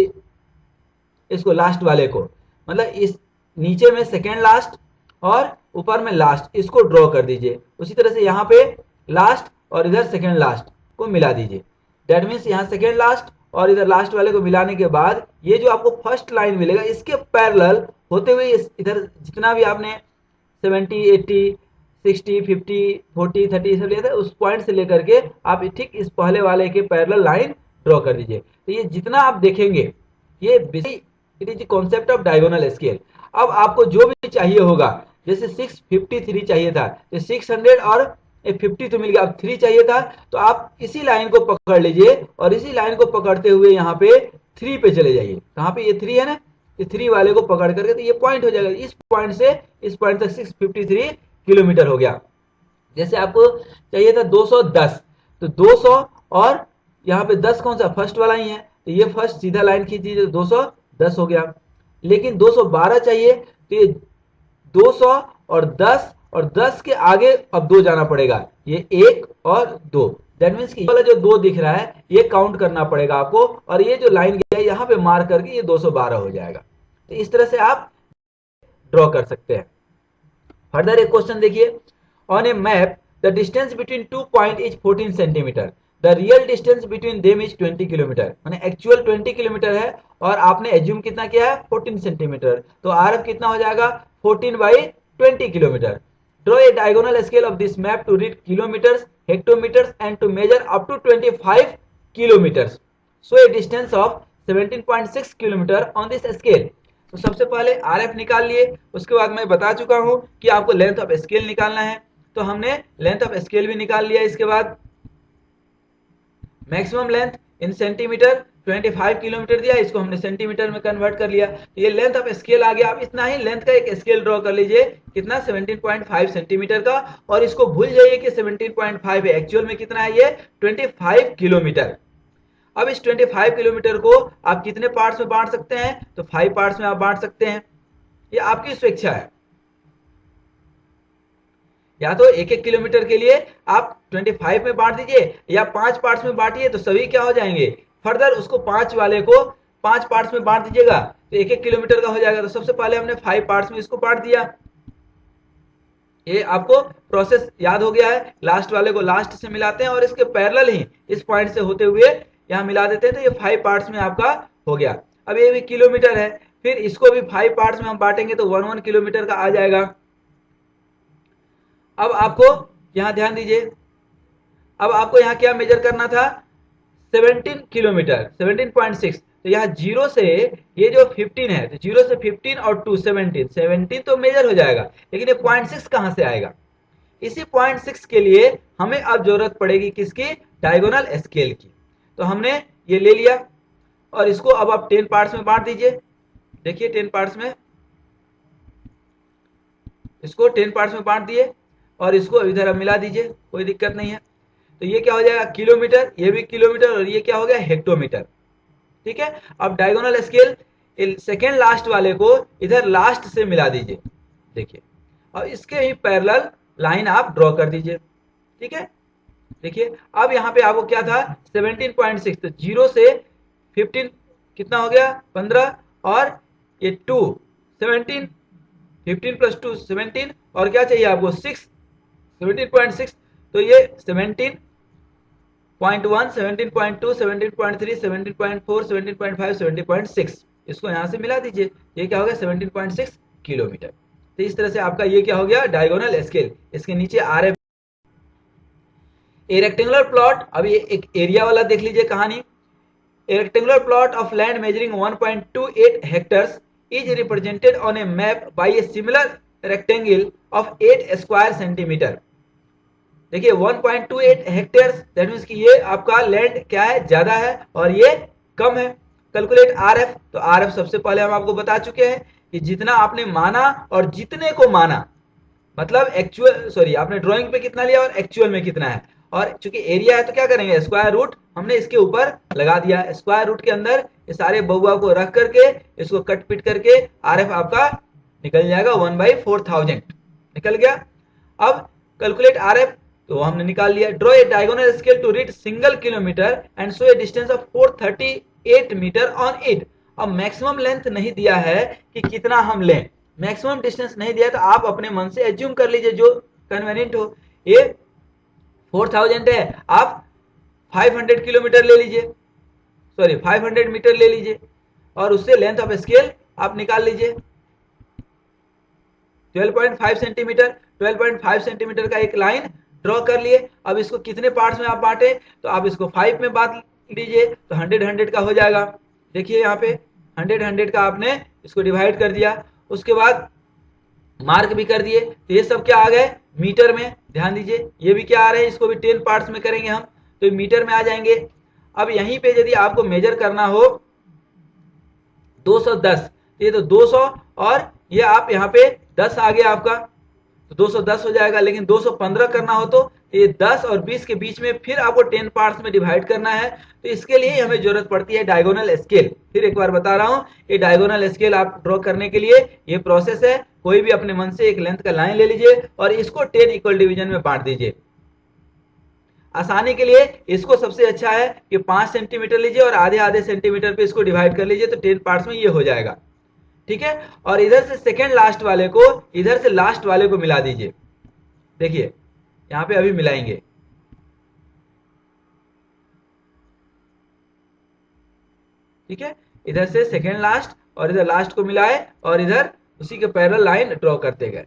[SPEAKER 1] इसको लास्ट वाले को, मतलब इस नीचे में सेकेंड लास्ट और ऊपर में लास्ट, इसको ड्रॉ कर दीजिए। उसी तरह से यहाँ पे लास्ट और इधर सेकेंड लास्ट को मिला दीजिए। दैट मीन्स यहाँ सेकेंड लास्ट और इधर लास्ट वाले को मिलाने के बाद ये जो आपको फर्स्ट लाइन मिलेगा, इसके पैरेलल होते हुए इधर जितना भी आपने 70, 80, 60, 50, 40, 30 सब लिया था, उस पॉइंट से लेकर के आप ठीक इस पहले वाले के पैरेलल लाइन ड्रॉ कर दीजिए। तो ये जितना आप देखेंगे ये it is the concept of diagonal scale. अब आपको जो भी चाहिए होगा, जैसे 653 चाहिए था, तो 600 और 50 तो मिल गया, अब 3 चाहिए था, तो आप इसी लाइन को पकड़ लीजिए और इसी लाइन को पकड़ते हुए यहाँ पे 3 पे चले जाइए। कहाँ पे, ये 3 है ना, ये 3 वाले को पकड़ करके तो ये पॉइंट हो जाएगा। इस पॉइंट से इस पॉइंट तक 653 किलोमीटर हो गया। जैसे आपको चाहिए था 210, तो 200 और यहाँ पे 10 कौन सा, फर्स्ट वाला ही है, तो ये फर्स्ट सीधा लाइन खींच दीजिए, 210 हो गया। लेकिन 212 चाहिए, तो ये 200 और 10 और 10 के आगे अब 2 जाना पड़ेगा, ये 1 और 2। दैट मीन्स कि वाला जो 2 दिख रहा है ये काउंट करना पड़ेगा आपको, और ये जो लाइन गया है यहाँ पे मार्क करके ये 212 हो जाएगा। तो इस तरह से आप ड्रॉ कर सकते हैं। फर्दर एक क्वेश्चन देखिए, on a map the distance between 2 point is 14 centimetre, the real distance between them is 20 kilometre. माने एक्चुअल 20 किलोमीटर है और आपने एज्यूम कितना किया है, 14 सेंटीमीटर। तो आरएफ कितना हो जाएगा, 14/20 kilometre. Draw a diagonal scale of this map to read kilometres, hectometres and to measure up to 25 kilometres, so a distance of 17.6 kilometre on this scale. तो सबसे पहले आरएफ निकाल लिए, उसके बाद मैं बता चुका हूं कि आपको लेंथ ऑफ स्केल निकालना है, तो हमने लेंथ ऑफ स्केल भी निकाल लिया। इसके बाद maximum length in centimetre 25 kilometre दिया, इसको हमने सेंटीमीटर में कन्वर्ट कर लिया, तो ये लेंथ ऑफ स्केल आ गया। अब इतना ही लेंथ का एक स्केल ड्रॉ कर लीजिए, कितना 17.5 सेंटीमीटर का, और इसको भूल जाइए कि 17.5 है, एक्चुअल में कितना है ये 25 किलोमीटर। अब इस 25 किलोमीटर को आप कितने पार्ट्स में बांट सकते हैं, तो 5 पार्ट्स में आप बांट सकते हैं, ये आपकी स्वेच्छा है। या तो एक एक किलोमीटर के लिए आप 25 में बांट दीजिए, या 5 पार्ट्स में बांटिए, तो सभी क्या हो जाएंगे, फर्दर उसको 5 वाले को 5 पार्ट्स में बांट दीजिएगा, तो एक एक किलोमीटर का हो जाएगा। तो सबसे पहले हमने 5 पार्ट्स में इसको बांट दिया, ये आपको प्रोसेस याद हो गया है। लास्ट वाले को लास्ट से मिलाते हैं और इसके पैरेलल ही इस पॉइंट से होते हुए यहां मिला देते हैं, तो ये 5 पार्ट्स में आपका हो गया। अब ये भी किलोमीटर है, फिर इसको भी 5 पार्ट्स में हम बांटेंगे तो 1 किलोमीटर का आ जाएगा। अब आपको यहां ध्यान दीजिए, अब आपको यहां क्या मेजर करना था, 17 किलोमीटर 17.6, तो यहाँ 0 से ये जो 15 है, तो 0 से 15 और 2 17 तो मेजर हो जाएगा, लेकिन ये 0.6 कहां से आएगा। इसी 0.6 के लिए हमें अब जरूरत पड़ेगी किसकी, डायगोनल स्केल की। तो हमने ये ले लिया और इसको अब आप 10 पार्ट्स में बांट दीजिए। देखिए 10 पार्ट्स में, इसको 10 पार्ट्स में बांट दिए और इसको इधर अब मिला दीजिए, कोई दिक्कत नहीं है। तो ये क्या हो जाएगा किलोमीटर, ये भी किलोमीटर, और ये क्या हो गया हेक्टोमीटर। ठीक है, अब डायगोनल स्केल सेकेंड लास्ट वाले को इधर लास्ट से मिला दीजिए, देखिए, और इसके ही पैरेलल लाइन आप ड्रॉ कर दीजिए। ठीक है, देखिए अब यहाँ पे आपको क्या था 17.6, तो 0 से 15 कितना हो गया 15, और ये 2 17, 15 प्लस 2 17, और क्या चाहिए आपको 6 17.6, तो ये 17.1 17.2 17.3 17.4 17.5 17.6, इसको यहां से मिला दीजिए, ये क्या हो गया 17.6 किलोमीटर। तो इस तरह से आपका ये क्या हो गया डायगोनल स्केल। इसके नीचे आरएफ ए रेक्टेंगुलर प्लॉट, अब ये एक एरिया वाला देख लीजिए कहानी। ए rectangular plot of land measuring 1.28 hectares is represented on a map bye a similar rectangle of 8 square centimetre. देखिए 1.28 हेक्टेयर्स, दैट मीन्स कि ये आपका लैंड क्या है ज्यादा है और ये कम है। कैलकुलेट आरएफ, तो आरएफ सबसे पहले हम आपको बता चुके हैं कि जितना आपने माना और जितने को माना, मतलब एक्चुअल सॉरी आपने ड्राइंग पे कितना लिया और एक्चुअल में कितना है, और चूंकि एरिया है तो क्या करेंगे स्क्वायर रूट हमने इसके ऊपर लगा दिया, स्क्वायर रूट के अंदर ये सारे बहुआ को रख करके इसको कट पिट करके आरएफ आपका निकल जाएगा 1/4000 निकल गया। अब कैलकुलेट आरएफ, तो हमने निकाल लिया। Draw a diagonal scale to read single kilometre and show a distance of 438 metre on it. अब मैक्सिमम लेंथ नहीं दिया है कि कितना हम लें, मैक्सिमम डिस्टेंस नहीं दिया, तो आप अपने मन से एज्यूम कर लीजिए जो कन्वीनियंट हो। ये 4000 है, आप 500 किलोमीटर ले लीजिए, सॉरी 500 मीटर ले लीजिए, और उससे लेंथ ऑफ स्केल आप निकाल लीजिए 12.5 सेंटीमीटर। 12.5 सेंटीमीटर का एक लाइन ड्रॉ कर लिए। अब इसको कितने पार्ट्स में आप बांटे, तो आप इसको 5 में बांट लीजिए, तो 100 का हो जाएगा। देखिए यहाँ पे 100 का आपने इसको डिवाइड कर दिया, उसके बाद मार्क भी कर दिए, तो ये सब क्या आ गए मीटर में। ध्यान दीजिए ये भी क्या आ रहे हैं, इसको भी 10 पार्ट्स में करेंगे हम, तो मीटर में आ जाएंगे। अब यहीं पे यदि आपको मेजर करना हो 210, ये तो 200 और ये आप यहाँ पे 10 आ गया आपका, तो 210 हो जाएगा। लेकिन 215 करना हो तो ये 10 और 20 के बीच में फिर आपको 10 पार्ट्स में डिवाइड करना है, तो इसके लिए हमें जरूरत पड़ती है डायगोनल स्केल। फिर एक बार बता रहा हूं, ये डायगोनल स्केल आप ड्रॉ करने के लिए ये प्रोसेस है। कोई भी अपने मन से एक लेंथ का लाइन ले लीजिए और इसको 10 इक्वल डिवीजन में बांट दीजिए। आसानी के लिए इसको सबसे अच्छा है कि 5 सेंटीमीटर लीजिए और आधे आधे सेंटीमीटर पे इसको डिवाइड कर लीजिए, तो 10 पार्ट्स में ये हो जाएगा। ठीक है, और इधर से सेकेंड लास्ट वाले को इधर से लास्ट वाले को मिला दीजिए। देखिए यहां पे अभी मिलाएंगे, ठीक है, इधर से सेकेंड लास्ट और इधर लास्ट को मिलाए और इधर उसी के पैरेलल लाइन ड्रॉ करते गए।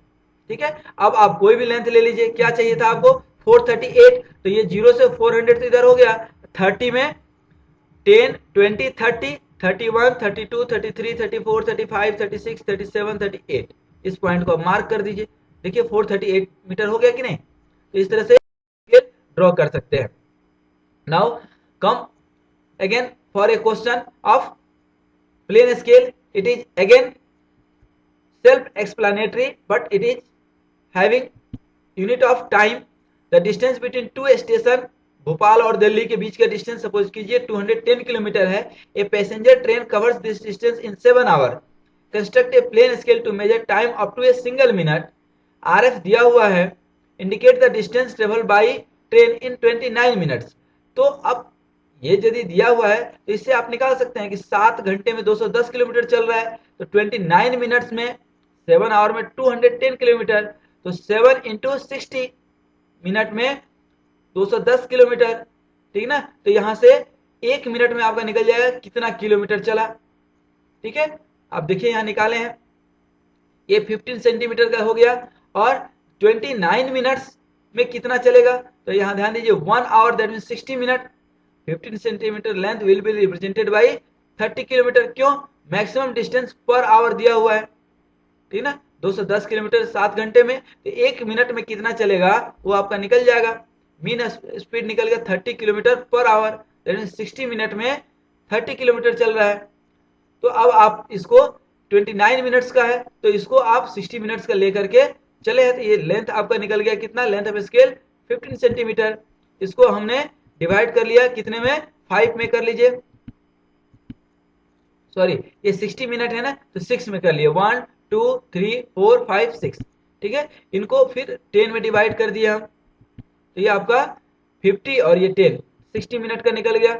[SPEAKER 1] ठीक है। अब आप कोई भी लेंथ ले लीजिए, क्या चाहिए था आपको 438, तो ये 0 से 400 तो इधर हो गया, 30 में 10 20 30 31 32 33 34 35 36 37 38, इस पॉइंट को मार्क कर दीजिए। देखिए 438 मीटर हो गया कि नहीं। तो इस तरह से ड्रॉ कर सकते हैं। Now come again for a question of plane scale. It is again self explanatory, but it is having unit of time. The distance between two station Bhopal और दिल्ली के बीच का डिस्टेंस सपोज कीजिए 210 किलोमीटर है। A passenger train covers this distance in 7 hour. Construct a plain scale to measure time up to a single minute. RF दिया हुआ है। Indicate the distance travel by train in 29 minutes. तो अब ये यदि दिया हुआ है तो इससे आप निकाल सकते हैं कि 7 घंटे में 210 किलोमीटर चल रहा है, तो 29 मिनट्स में 7 आवर में 210 किलोमीटर, तो 7 इंटू 60 मिनट में 210 किलोमीटर, ठीक ना। तो यहां से 1 मिनट में आपका निकल जाएगा कितना किलोमीटर चला। ठीक है, आप देखिए यहां निकाले हैं, ये 15 सेंटीमीटर का हो गया, और 29 मिनट्स में कितना चलेगा, तो यहां ध्यान दीजिए 1 hour that mean 60 minute. 15 centimetre length will be represented by 30 kilometre. क्यों, मैक्सिमम डिस्टेंस पर आवर दिया हुआ है, ठीक ना। 210 किलोमीटर 7 घंटे में, तो 1 मिनट में कितना चलेगा वो आपका निकल जाएगा। मीन स्पीड निकल गया 30 kilometre per our, that mean 60 minute में 30 किलोमीटर चल रहा है। तो अब आप इसको 29 मिनट्स का है, तो इसको आप 60 मिनट्स का लेकर के चले हैं, तो ये लेंथ आपका निकल गया कितना, लेंथ ऑफ स्केल 15 सेंटीमीटर। इसको हमने डिवाइड कर लिया कितने में, 5 में कर लीजिए, सॉरी ये 60 मिनट है ना, तो 6 में कर लिए, 1 2 3 4 5 6, ठीक है। इनको फिर 10 में डिवाइड कर दिया हम, तो ये आपका 50 और ये 10, 60 मिनट का निकल गया।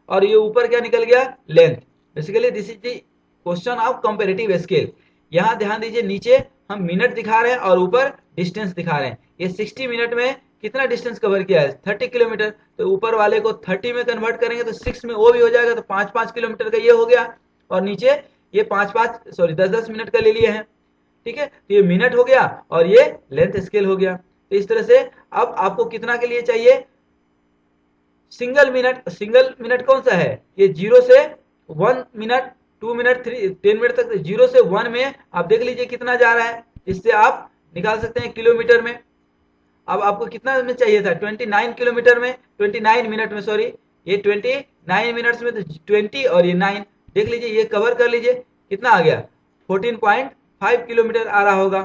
[SPEAKER 1] और ये ऊपर क्या निकल गया, length. Basically this is the question of comparative scale. यहां ध्यान दीजिए, नीचे हम मिनट दिखा रहे हैं और ऊपर डिस्टेंस दिखा रहे हैं। ये 60 मिनट में कितना डिस्टेंस कवर किया है, 30 किलोमीटर, तो ऊपर वाले को 30 में कन्वर्ट करेंगे तो 6 में वो भी हो जाएगा, तो 5-5 किलोमीटर का ये हो गया, और नीचे ये 5-5 सॉरी 10-10 मिनट का ले लिए हैं, ठीक है। तो ये मिनट हो गया और ये लेंथ स्केल हो गया। तो इस तरह से अब आपको कितना के लिए चाहिए, सिंगल मिनट। सिंगल मिनट कौन सा है, ये 0 से 1 मिनट 2 मिनट 10 मिनट तक, 0 से 1 में आप देख लीजिए कितना जा रहा है, इससे आप निकाल सकते हैं किलोमीटर में। अब आपको कितना में चाहिए था, 29 किलोमीटर में, 29 मिनट में, सॉरी ये 29 मिनट्स में, तो 20 और ये 9 देख लीजिए, ये कवर कर लीजिए, कितना आ गया 14.5 किलोमीटर आ रहा होगा,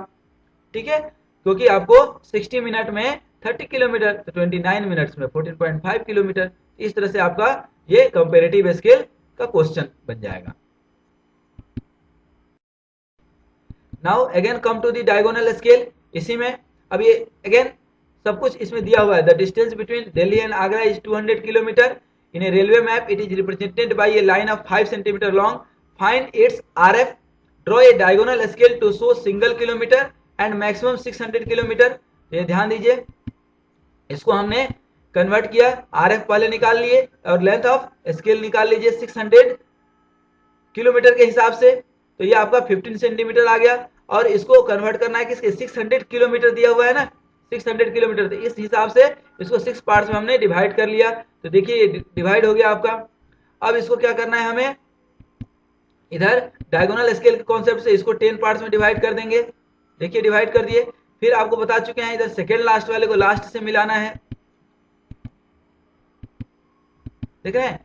[SPEAKER 1] ठीक है। क्योंकि आपको 60 मिनट में 30 किलोमीटर, तो 29 मिनट्स में 14.5 किलोमीटर। इस तरह से आपका ये कंपैरेटिव स्केल का क्वेश्चन बन जाएगा। Now again come to the diagonal scale. इसी में अब ये अगेन सब कुछ इसमें दिया हुआ है। The distance between Delhi and Agra is 200 kilometre. In a railway map it is represented by a line of 5 centimetre long. Find its RF. Draw a diagonal scale to show single kilometre and maximum 600 kilometre. ये ध्यान दीजिए, इसको हमने convert किया, RF पहले निकाल लिए और लेंथ ऑफ स्केल निकाल लीजिए 600 किलोमीटर के हिसाब से, तो ये आपका 15 सेंटीमीटर आ गया। और इसको कन्वर्ट करना है किसके, 600 किलोमीटर दिया हुआ है ना, 600 किलोमीटर, तो इस हिसाब से इसको 6 पार्ट्स में हमने डिवाइड कर लिया। तो देखिए ये डिवाइड हो गया आपका। अब इसको क्या करना है हमें, इधर डायगोनल स्केल के कॉन्सेप्ट से इसको 10 पार्ट्स में डिवाइड कर देंगे। देखिए डिवाइड कर दिए। फिर आपको बता चुके हैं इधर सेकेंड लास्ट वाले को लास्ट से मिलाना है, देख रहे हैं,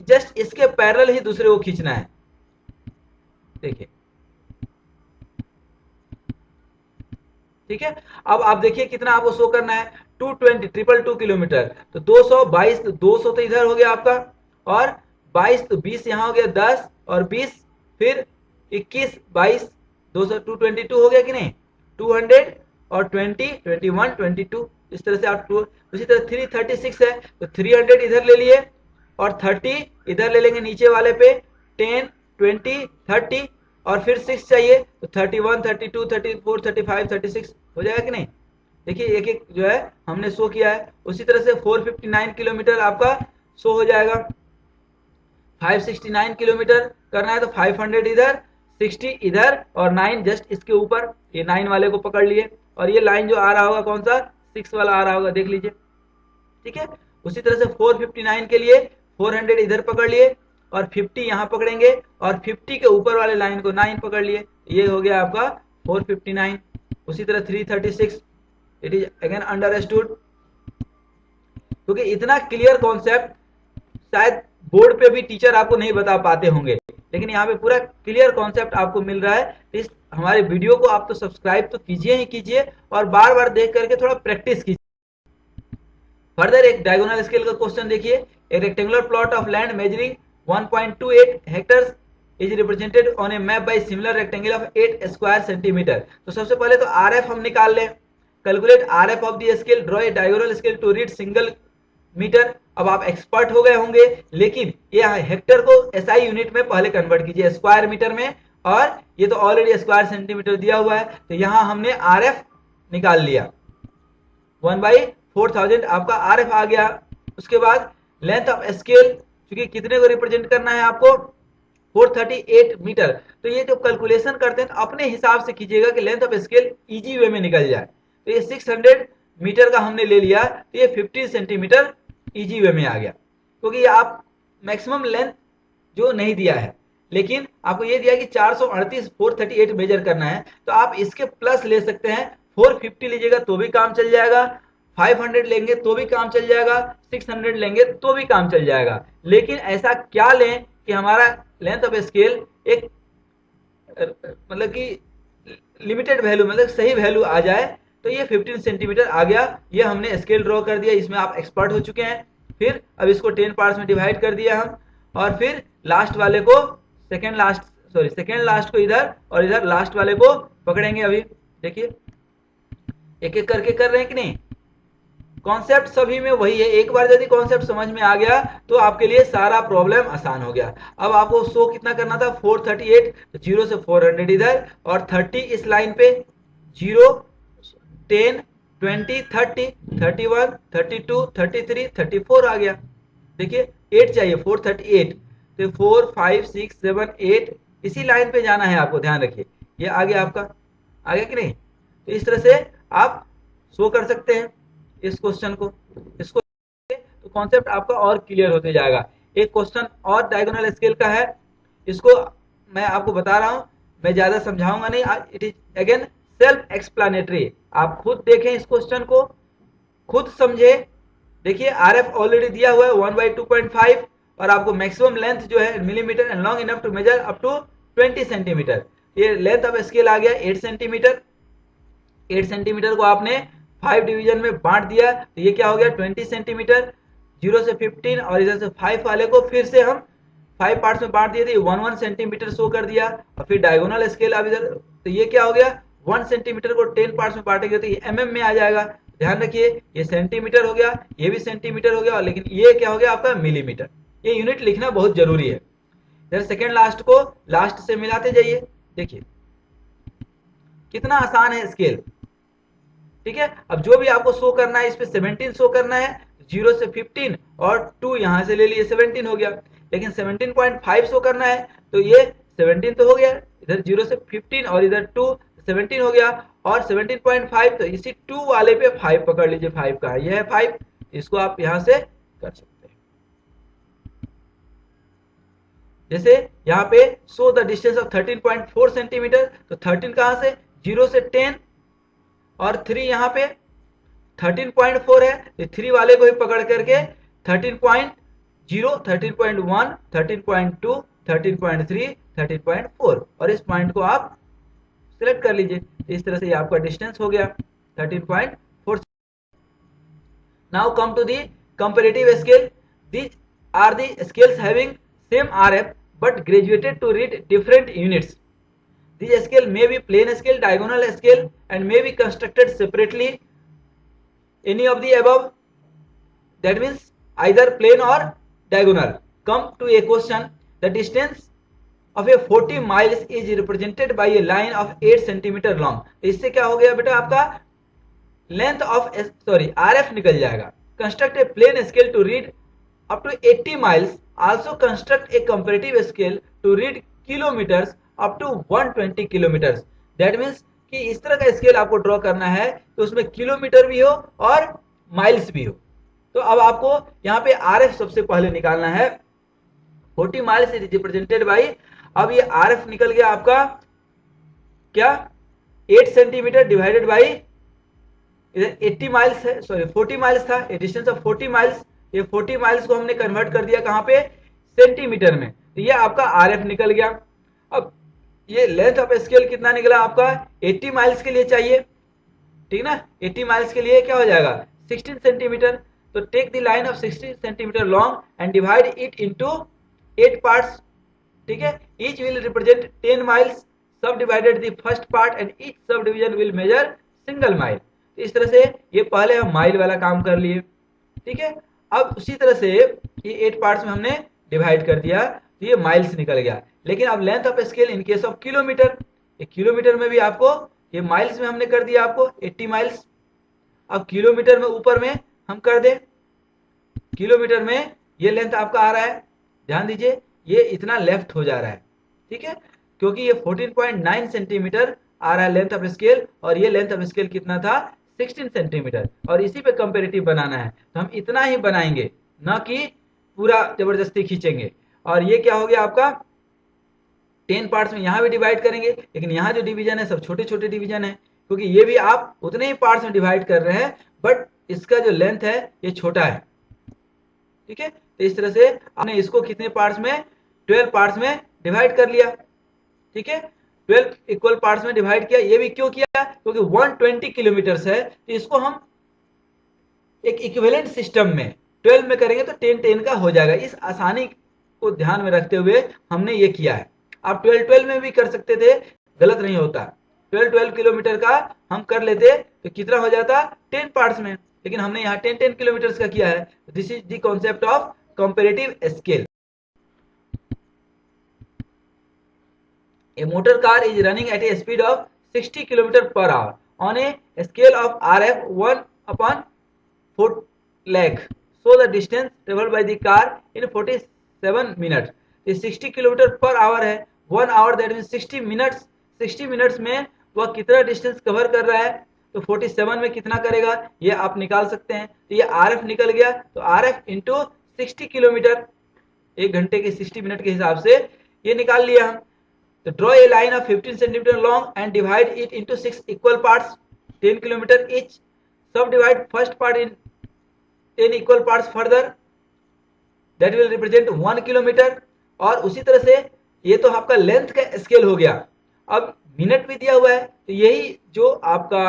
[SPEAKER 1] जस्ट इसके पैरेलल ही दूसरे को खींचना है। देखिए ठीक है। अब आप देखिए कितना आपको शो करना है, 220 222 किलोमीटर, तो 222, 200 तो इधर हो गया आपका, और 22 तो 20 यहाँ हो गया, 10 और 20 फिर 21 22 200 222 हो गया कि नहीं, 200 और 20 21 22, इस तरह से आप उसी तरह 336 है, तो 300 इधर ले लिए और 30 इधर ले लेंगे नीचे वाले पे, 10 20 30 और फिर 6 चाहिए, तो 31 32 34 35 36 हो जाएगा कि नहीं। देखिए एक एक जो है हमने शो किया है। उसी तरह से 459 किलोमीटर आपका शो हो जाएगा। 569 किलोमीटर करना है, तो 500 इधर 60 इधर और 9 जस्ट इसके ऊपर, ये 9 वाले को पकड़ लिए, और ये लाइन जो आ रहा होगा कौन सा 6 वाला आ रहा होगा, देख लीजिए, ठीक है। उसी तरह से 459 के लिए 400 इधर पकड़ लिए और 50 यहाँ पकड़ेंगे और 50 के ऊपर वाले लाइन को 9 पकड़ लिए, ये हो गया आपका 459। उसी तरह 336 इट इज अगेन अंडरस्टूड, क्योंकि इतना क्लियर कॉन्सेप्ट शायद बोर्ड पे भी टीचर आपको नहीं बता पाते होंगे, लेकिन यहाँ पे पूरा क्लियर कॉन्सेप्ट आपको मिल रहा है। इस हमारे वीडियो को आप तो सब्सक्राइब तो कीजिए ही कीजिए और बार बार देख करके थोड़ा प्रैक्टिस कीजिए। फर्दर एक डायगोनल स्केल का क्वेश्चन देखिए, a rectangular plot of land measuring 1.28 hectares is represented on a map by similar rectangle of 8 square centimetre. तो सबसे पहले तो आरएफ हम निकाल लें, calculate RF of the scale, draw a diagonal scale to read single metre. अब आप expert हो गए होंगे, लेकिन ये हेक्टर को एसआई यूनिट में पहले कन्वर्ट कीजिए स्क्वायर मीटर में, और ये तो ऑलरेडी स्क्वायर सेंटीमीटर दिया हुआ है, तो यहां हमने आरएफ निकाल लिया 1/4000 आपका आरएफ आ गया। उसके बाद लेंथ ऑफ स्केल, क्योंकि कितने को रिप्रेजेंट करना है आपको 438 मीटर, तो ये जो कैलकुलेशन करते हैं अपने हिसाब से कीजिएगा कि length of scale easy way में निकल जाए। तो ये 600 मीटर का हमने ले लिया, तो ये 15 सेंटीमीटर इजी वे में आ गया, क्योंकि ये आप मैक्सिमम लेंथ जो नहीं दिया है, लेकिन आपको ये दिया कि 438 438 मेजर करना है, तो आप इसके प्लस ले सकते हैं, 450 लीजिएगा तो भी काम चल जाएगा, 500 लेंगे तो भी काम चल जाएगा, 600 लेंगे तो भी काम चल जाएगा। लेकिन ऐसा क्या लें कि हमारा लेंथ ऑफ स्केल एक मतलब कि लिमिटेड वैल्यू, मतलब सही वैल्यू आ जाए। तो ये 15 सेंटीमीटर आ गया, ये हमने स्केल ड्रॉ कर दिया, इसमें आप एक्सपर्ट हो चुके हैं। फिर अब इसको 10 पार्ट्स में डिवाइड कर दिया हम, और फिर लास्ट वाले को सेकेंड लास्ट को इधर और इधर लास्ट वाले को पकड़ेंगे। अभी देखिए एक एक करके कर रहे हैं कि नहीं, कॉन्सेप्ट सभी में वही है। एक बार यदि कॉन्सेप्ट समझ में आ गया तो आपके लिए सारा प्रॉब्लम आसान हो गया। अब आपको शो कितना करना था 438, 0 से 400 इधर और 30 इस लाइन पे, 0 10 20 30 31 32 33 34 आ गया। देखिए 8 चाहिए 438, तो 4 5 6 7 8 इसी लाइन पे जाना है आपको, ध्यान रखिए। ये आ गया आपका, आ गया कि नहीं। तो इस तरह से आप शो कर सकते हैं इस क्वेश्चन को, इसको तो कॉन्सेप्ट आपका और क्लियर होते जाएगा। एक क्वेश्चन और डायगोनल स्केल का है, इसको मैं आपको बता रहा हूं, मैं ज्यादा समझाऊंगा नहीं, it is again self explanatory. आप खुद देखें इस क्वेश्चन को, खुद समझे। देखिए आरएफ ऑलरेडी दिया हुआ है 1/2.5 और आपको मैक्सिमम लेंथ जो है millimetre and long enough to measure up to 20 centimetre. ये लेंथ ऑफ स्केल आ गया 8 सेंटीमीटर। 8 सेंटीमीटर को आपने 5 डिवीजन में बांट दिया, तो ये क्या हो गया 20 सेंटीमीटर। 0 से 15 और इधर से 5 वाले को फिर से हम 5 पार्ट्स में बांट दिए थे, 1 सेंटीमीटर शो कर दिया। और फिर डायगोनल स्केल अब इधर, तो ये क्या हो गया 1 सेंटीमीटर को 10 पार्ट्स में बांटेंगे तो ये mm में आ जाएगा। ध्यान रखिए ये सेंटीमीटर हो गया, ये भी सेंटीमीटर हो गया, लेकिन ये क्या हो गया आपका मिलीमीटर। ये यूनिट लिखना बहुत जरूरी है। इधर सेकेंड लास्ट को लास्ट से मिलाते जाइए, देखिए कितना आसान है स्केल, ठीक है। अब जो भी आपको शो करना है, इस पे 17 शो करना है, 0 से 15 और 2 यहां से ले लिए 17 हो गया। लेकिन 17.5 शो करना है, तो ये 17 तो हो गया, इधर 0 से 15 और इधर 2 17 हो गया, और 17.5 तो इसी 2 वाले पे 5 पकड़ लीजिए, 5 का है, यह है 5, इसको आप यहां से कर सकते हैं। जैसे यहाँ पे show the distance of 13.4 centimetre, तो 13 कहां से 0 से 10 और 3 यहाँ पे 13.4 है, तो 3 वाले को ही पकड़ करके 13.0 13.1 13.2 13.3 13.4 और इस पॉइंट को आप सिलेक्ट कर लीजिए। इस तरह से ये आपका डिस्टेंस हो गया 13.4। Now come to the comparative scale. These are the scales having same RF but graduated to read different units. These scale may be plane scale, diagonal scale and may be constructed separately. Any of the above, that means either plane or diagonal. Come to a question. The distance of a 40 miles is represented by a line of 8 centimeter long. इससे क्या हो गया बेटा, आपका length of RF निकल जाएगा। Construct a plane scale to read up to 80 miles. Also construct a comparative scale to read kilometers up to 120 kilometers. That means कि इस तरह का स्केल आपको ड्रॉ करना है तो उसमें किलोमीटर भी हो और माइल्स भी हो। तो अब आपको यहाँ पे RF सबसे पहले निकालना है। 40 माइल्स इज रिप्रेजेंटेड बाई, अब ये RF निकल गया आपका क्या 8 सेंटीमीटर डिवाइडेड बाई इधर 80 माइल्स है, सॉरी 40 माइल्स था, ए डिस्टेंस ऑफ 40 माइल्स। ये 40 माइल्स को हमने कन्वर्ट कर दिया कहां पे, सेंटीमीटर में, तो ये आपका RF निकल गया। अब ये लेंथ ऑफ स्केल कितना निकला आपका 80 माइल्स के लिए चाहिए, ठीक ना। 80 माइल्स के लिए क्या हो जाएगा 16 सेंटीमीटर। तो take the line of 16 centimetre long and divide it into 8 parts, ठीक है। Each will represent 10 miles, subdivided the first part and each subdivision will measure single mile. तो इस तरह से ये पहले हम माइल वाला काम कर लिए, ठीक है। अब उसी तरह से ये 8 पार्ट्स में हमने डिवाइड कर दिया तो ये माइल्स निकल गया। लेकिन अब length of scale in case of kilometre, ये किलोमीटर में भी आपको, ये माइल्स में हमने कर दिया आपको 80 माइल्स। अब किलोमीटर में ऊपर में हम कर दें, किलोमीटर में ये लेंथ आपका आ रहा है, ध्यान दीजिए ये इतना लेफ्ट हो जा रहा है, ठीक है, क्योंकि ये 14.9 सेंटीमीटर आ रहा है लेंथ ऑफ स्केल, और ये लेंथ ऑफ स्केल कितना था 16 सेंटीमीटर, और इसी पे कंपेरेटिव बनाना है तो हम इतना ही बनाएंगे, ना कि पूरा जबरदस्ती खींचेंगे। और ये क्या हो गया आपका 10 पार्ट्स में यहाँ भी डिवाइड करेंगे, लेकिन यहाँ जो डिवीजन है सब छोटे छोटे डिवीजन है, क्योंकि ये भी आप उतने ही पार्ट्स में डिवाइड कर रहे हैं, बट इसका जो लेंथ है ये छोटा है, ठीक है। तो इस तरह से आपने इसको कितने पार्ट्स में 12 पार्ट्स में डिवाइड कर लिया, ठीक है। 12 इक्वल पार्ट्स में डिवाइड किया। ये भी क्यों किया, क्योंकि 120 किलोमीटर है, तो इसको हम एक इक्विवेलेंट सिस्टम में 12 में करेंगे तो 10-10 का हो जाएगा। इस आसानी को ध्यान में रखते हुए हमने ये किया है। आप 12-12 में भी कर सकते थे, गलत नहीं होता। 12-12 किलोमीटर का हम कर लेते तो कितना हो जाता 10 पार्ट्स में, लेकिन हमने यहाँ 10-10 किलोमीटर का किया है। This is the concept of comparative scale. A motor car is running at a speed of 60 km per hour on a scale of RF 1/4 lakh. So the distance traveled by the car in 47 minutes. ये 60 kilometre per hour है, 1 hour that mean 60 minutes. 60 minutes में वह कितना distance cover कर रहा है, तो 47 में कितना करेगा ये आप निकाल सकते हैं। तो ये RF निकल गया, तो RF इंटू 60 किलोमीटर, 1 घंटे के 60 मिनट के हिसाब से ये निकाल लिया हम। तो draw a line of 15 centimeter long and divide it into 6 equal parts, 10 kilometer each. Subdivide first part in 10 equal parts further, that will represent 1 kilometer. और उसी तरह से ये तो आपका लेंथ का स्केल हो गया। अब मिनट भी दिया हुआ है, तो यही जो आपका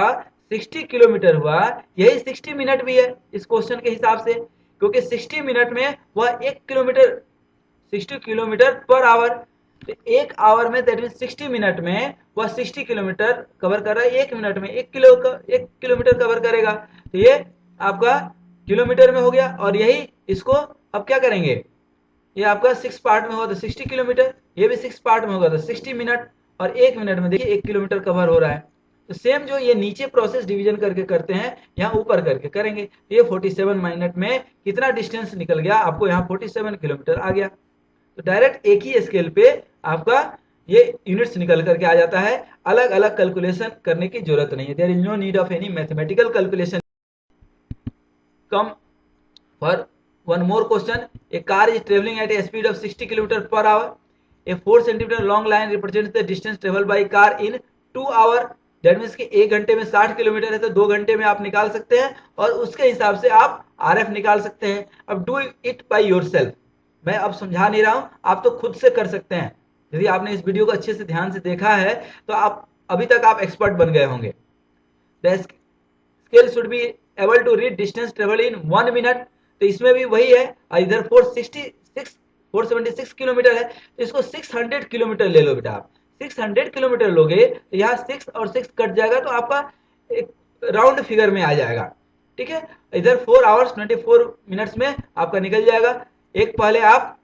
[SPEAKER 1] 60 किलोमीटर हुआ यही 60 मिनट भी है इस क्वेश्चन के हिसाब से, क्योंकि 60 मिनट में वह 1 किलोमीटर 60 किलोमीटर पर आवर, तो 1 आवर में दैट मीन 60 मिनट में वह 60 किलोमीटर कवर कर रहा है, 1 मिनट में 1 किलोमीटर कवर करेगा। तो ये आपका किलोमीटर में हो गया, और यही इसको अब क्या करेंगे, ये आपका 6 पार्ट में होगा तो 60 किलोमीटर, ये भी 6 पार्ट में होगा तो 60 मिनट, और 1 मिनट में देखिए 1 किलोमीटर कवर हो रहा है। तो सेम जो ये नीचे प्रोसेस डिवीजन करके करते हैं यहाँ ऊपर करके करेंगे। तो ये 47 मिनट में कितना डिस्टेंस निकल गया आपको, यहाँ 47 किलोमीटर आ गया। तो डायरेक्ट एक ही स्केल पे आपका ये यूनिट्स निकल करके आ जाता है, अलग अलग कैलकुलेशन करने की जरूरत नहीं है। There is no need of any mathematical calculation. Come for one more question, a car is travelling at a speed of 60 kilometre per hour, a 4 centimetre long line represents the distance travel by car in 2 hour. That means कि 1 घंटे में 60 kilometre है तो 2 घंटे में आप निकाल सकते हैं, और उसके हिसाब से आप RF निकाल सकते हैं। अब डू इट बाय योरसेल्फ, मैं अब समझा नहीं रहा हूं, आप तो खुद से कर सकते हैं। यदि आपने इस वीडियो को अच्छे से ध्यान से देखा है तो आप अभी तक आप एक्सपर्ट बन गए होंगे। The scale should be able to read distance travel in 1 minute, तो इसमें भी वही है। इधर 476 किलोमीटर है, तो इसको 600 किलोमीटर ले लो बेटा। आप 600 किलोमीटर लोगे तो यहाँ 6 और 6 कट जाएगा, तो आपका एक राउंड फिगर में आ जाएगा, ठीक है। इधर 4 आवर्स 24 मिनट्स में आपका निकल जाएगा। एक पहले आप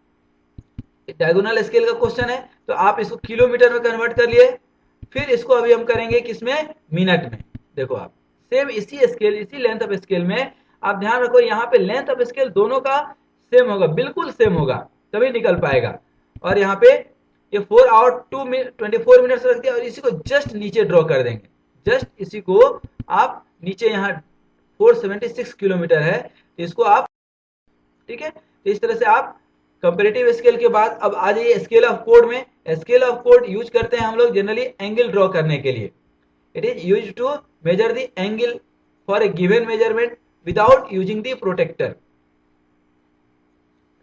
[SPEAKER 1] डायगोनल स्केल का क्वेश्चन है, तो आप इसको किलोमीटर में कन्वर्ट कर लिए, फिर इसको अभी हम करेंगे किसमें, मिनट में। देखो आप सेम इसी स्केल, इसी लेंथ ऑफ स्केल में आप ध्यान रखो, यहाँ पे लेंथ ऑफ स्केल दोनों का सेम होगा, बिल्कुल सेम होगा, तभी निकल पाएगा। और यहाँ पे ये 4 आवर 24 मिनट्स रख दिया, और इसी को जस्ट नीचे ड्रॉ कर देंगे, जस्ट इसी को आप नीचे यहाँ 476 किलोमीटर है, इसको आप, ठीक है, तो इस तरह से आप कंपैरेटिव स्केल के बाद अब आ जाइए स्केल ऑफ कोड में। स्केल ऑफ कोड यूज करते हैं हम लोग जनरली एंगल ड्रॉ करने के लिए। It is use to measure the angle for a given measurement without using the protractor.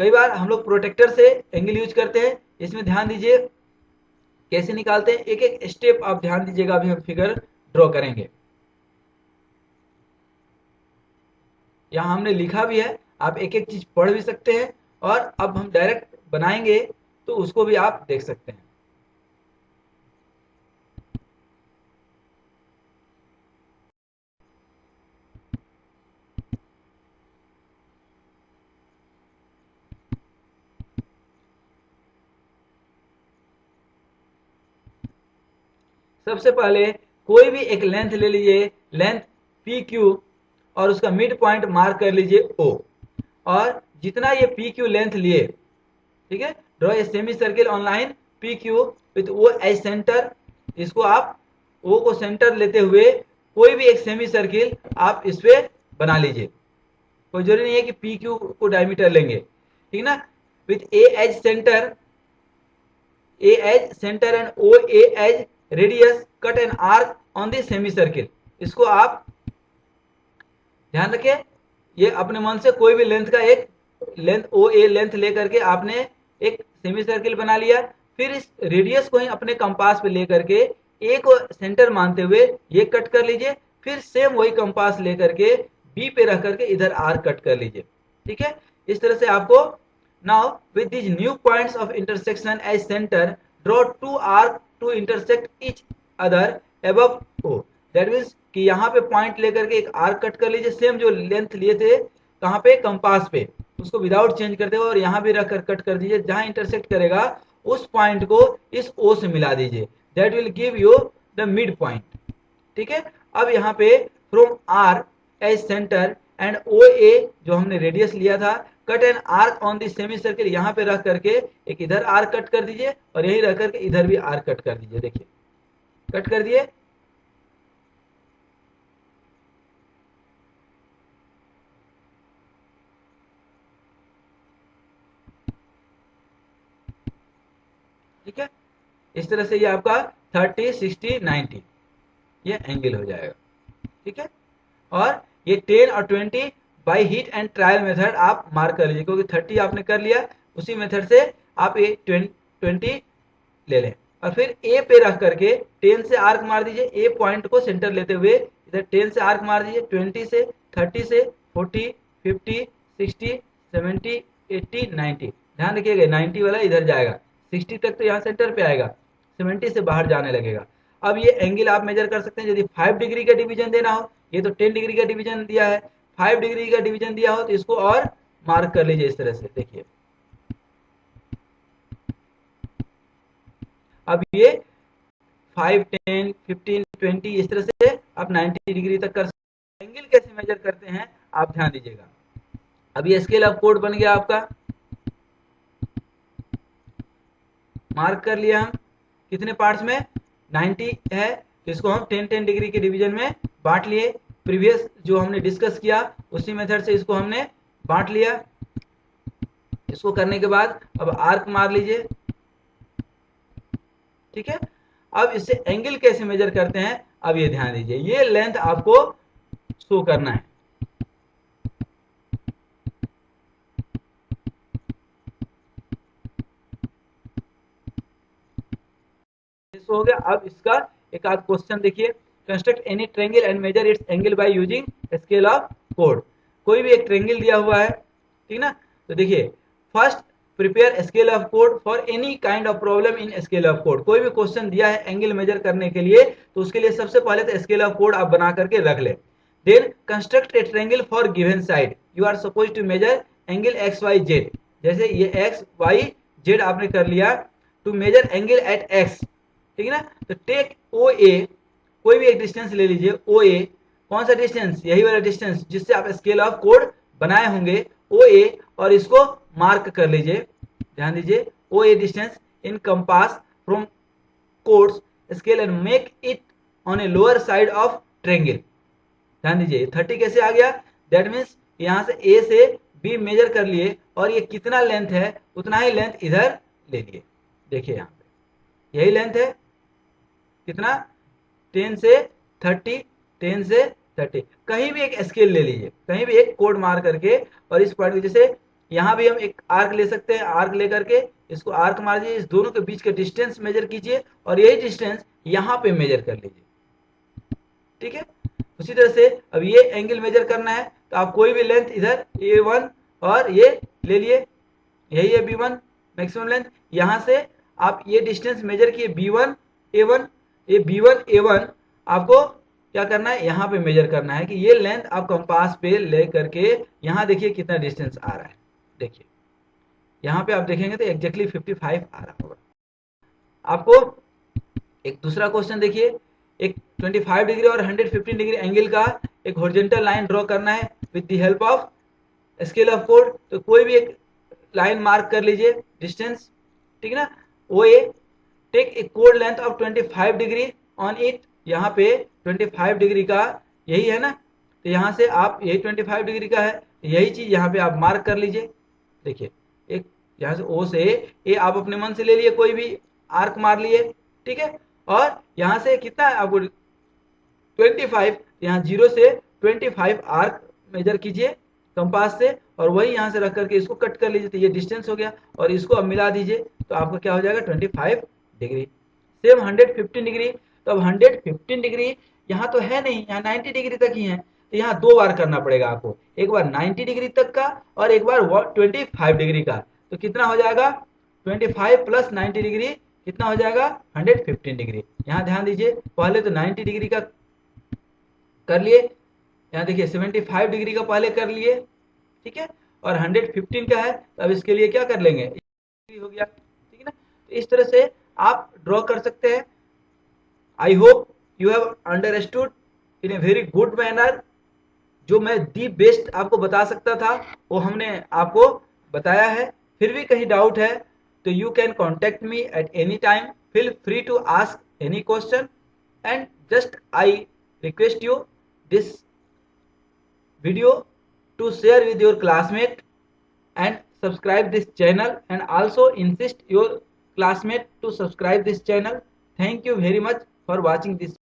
[SPEAKER 1] कई बार हम लोग प्रोटेक्टर से एंगल यूज करते हैं, इसमें ध्यान दीजिए कैसे निकालते हैं, एक एक स्टेप आप ध्यान दीजिएगा, अभी हम फिगर ड्रॉ करेंगे। यहाँ हमने लिखा भी है, आप एक एक चीज पढ़ भी सकते हैं, और अब हम डायरेक्ट बनाएंगे तो उसको भी आप देख सकते हैं। सबसे पहले कोई भी एक लेंथ ले लीजिए, लेंथ पी क्यू, और उसका मिड पॉइंट मार्क कर लीजिए ओ, और जितना ये पी क्यू लेंथ लिए, ठीक है, draw a semicircle on line P Q with O as centre. इसको आप ओ को सेंटर लेते हुए कोई भी एक सेमी सर्किल आप इस पे बना लीजिए। कोई जरूरी नहीं है कि पी क्यू को डायमीटर लेंगे, ठीक ना। With A as centre, A as center and OA as radius, cut an arc on the semicircle। इसको आप ध्यान रखें, ये अपने मन से कोई भी लेंथ का एक लेंथ OA लेंथ लेकर के आपने एक सेमी सर्किल बना लिया, फिर इस रेडियस को ही अपने कंपास पे लेकर के A को सेंटर मानते हुए ये कट कर लीजिए, फिर सेम वही कंपास लेकर के B पे रख करके इधर आर्क कट कर लीजिए, ठीक है। इस तरह से आपको now with these new points of intersection as center, draw two arcs to intersect each other above O। that means कि यहाँ पे पॉइंट लेकर के एक आर्क कट कर लीजिए, सेम जो लेंथ लिए थे कहाँ पे, कंपास पे, उसको विदाउट चेंज करते हुए और यहाँ भी रख कर कट कर दीजिए, जहाँ इंटरसेक्ट करेगा उस पॉइंट को इस O से मिला दीजिए। That will give you the midpoint, ठीक है। अब यहाँ पे from R as centre and OA जो हमने रेडियस लिया था, cut an arc on the semicircle, यहाँ पे रख करके एक इधर आर्क कट कर दीजिए और यही रख करके इधर भी आर्क कट कर दीजिए। देखिए कट कर दिए। ठीक है, इस तरह से ये आपका 30, 60, 90 ये एंगल हो जाएगा, ठीक है। और ये 10 और 20 by heat and trial method आप मार्क कर लीजिए, क्योंकि 30 आपने कर लिया, उसी मेथड से आप ये 20 ले लें, और फिर ए पे रख करके 10 से आर्क मार दीजिए, ए पॉइंट को सेंटर लेते हुए इधर 10 से आर्क मार दीजिए, 20 से, 30 से, 40, 50, 60, 70, 80, 90। ध्यान रखिएगा 90 वाला इधर जाएगा, 60 तक तो यहाँ सेंटर पे आएगा, 70 से बाहर जाने लगेगा। अब ये एंगल आप मेजर कर सकते हैं, यदि 5 डिग्री का डिवीजन देना हो, ये तो 10 डिग्री का डिवीजन दिया है, 5 डिग्री का डिवीजन दिया हो तो इसको और मार्क कर लीजिए इस तरह से। देखिए अब ये 5, 10, 15, 20 इस तरह से आप 90 डिग्री तक कर सकते हैं। एंगल कैसे मेजर करते हैं आप ध्यान दीजिएगा। अब ये स्केल ऑफ कोड बन गया आपका, मार्क कर लिया हम कितने पार्ट्स में, 90 है, तो इसको हम 10-10 डिग्री के डिवीजन में बांट लिए। प्रीवियस जो हमने डिस्कस किया उसी मेथड से इसको हमने बांट लिया। इसको करने के बाद अब आर्क मार लीजिए, ठीक है। अब इससे एंगल कैसे मेजर करते हैं अब ये ध्यान दीजिए, ये लेंथ आपको शो करना है। हो गया। अब इसका एक आध क्वेश्चन देखिए, construct any triangle and measure its angle by using scale of कोड। कोई भी एक ट्रायंगल दिया हुआ है, ठीक ना, तो देखिए first prepare scale of code for any kind of problem in scale of कोड। कोई भी क्वेश्चन दिया है एंगल मेजर करने के लिए तो उसके लिए सबसे पहले तो स्केल ऑफ कोड आप बना करके रख ले। Then construct a triangle for given side, you are suppose to measure angle X Y Z, जैसे ये एक्स वाई जेड आपने कर लिया, to measure angle at X, ठीक है ना। तो टेक ओ ए, कोई भी एक डिस्टेंस ले लीजिए, ओ ए, कौन सा डिस्टेंस, यही वाला डिस्टेंस जिससे आप स्केल ऑफ कोड बनाए होंगे, ओ ए, और इसको मार्क कर लीजिए। ध्यान दीजिए O A distance in compass from chords scale and make it on a lower side of triangle. ध्यान दीजिए 30 कैसे आ गया, दैट मीन्स यहां से ए से बी मेजर कर लिए और ये कितना लेंथ है उतना ही लेंथ इधर ले लिए। देखिए यहां पे यही लेंथ है, कितना 10 से 30, 10 से 30। कहीं भी एक स्केल ले लीजिए, कहीं भी एक कोड मार करके, और इस पॉइंट जैसे यहाँ भी हम एक आर्क ले सकते हैं, आर्क लेकर के इसको आर्क मार दीजिए, इस दोनों के बीच का डिस्टेंस मेजर कीजिए और यही डिस्टेंस यहाँ पे मेजर कर लीजिए। ठीक है, उसी तरह से अब ये एंगल मेजर करना है तो आप कोई भी लेंथ इधर A1 और ये ले लिए, यही है B1 मैक्सिमम लेंथ। यहाँ से आप ये डिस्टेंस मेजर किए B1 A1, ये B1 A1 आपको क्या करना है, यहाँ पे मेजर करना है कि ये लेंथ आप कंपास पे ले करके यहाँ देखिए कितना डिस्टेंस आ रहा है। देखिए यहाँ पे आप देखेंगे तो एग्जैक्टली 55 आ रहा होगा। आपको एक दूसरा क्वेश्चन देखिए, एक 25 डिग्री और 115 डिग्री एंगल का एक हॉरिजॉन्टल लाइन ड्रॉ करना है with the help of scale of code. तो कोई भी एक लाइन मार्क कर लीजिए डिस्टेंस, ठीक है ना। ओ ए टेक ए कोड length of 25 degree on it, यहाँ पे 25 डिग्री का यही है ना, तो यहाँ से आप यही 25 डिग्री का है, यही चीज यहाँ पे आप मार्क कर लीजिए। देखिए एक यहाँ से ओ से ए आप अपने मन से ले लिए, कोई भी आर्क मार लिए, ठीक है। और यहाँ से कितना है आपको 25, यहाँ 0 से 25 आर्क मेजर कीजिए कंपास से और वही यहाँ से रख करके इसको कट कर लीजिए, तो ये डिस्टेंस हो गया और इसको अब मिला दीजिए तो आपका क्या हो जाएगा 25 डिग्री। सेम 115 डिग्री, तो अब 115 डिग्री यहाँ तो है नहीं, यहाँ 90 डिग्री तक ही है, तो यहाँ दो बार करना पड़ेगा आपको, एक बार 90 डिग्री तक का और एक बार 25 डिग्री का। तो कितना हो जाएगा 25 प्लस 90 डिग्री कितना हो जाएगा 115 डिग्री। यहाँ ध्यान दीजिए पहले तो 90 डिग्री का कर लिए, यहाँ देखिए 75 डिग्री का पहले कर लिए, ठीक है, और 115 का है तो अब इसके लिए क्या कर लेंगे हो गया, ठीक है ना। तो इस तरह से आप ड्रॉ कर सकते हैं। I hope you have understood in a very good manner. जो मैं दी बेस्ट आपको बता सकता था वो हमने आपको बताया है। फिर भी कहीं डाउट है तो you can contact me at any time, feel free to ask any question and just I request you this video to share with your classmate and subscribe this channel, and also insist your classmate to subscribe this channel. Thank you very much for watching this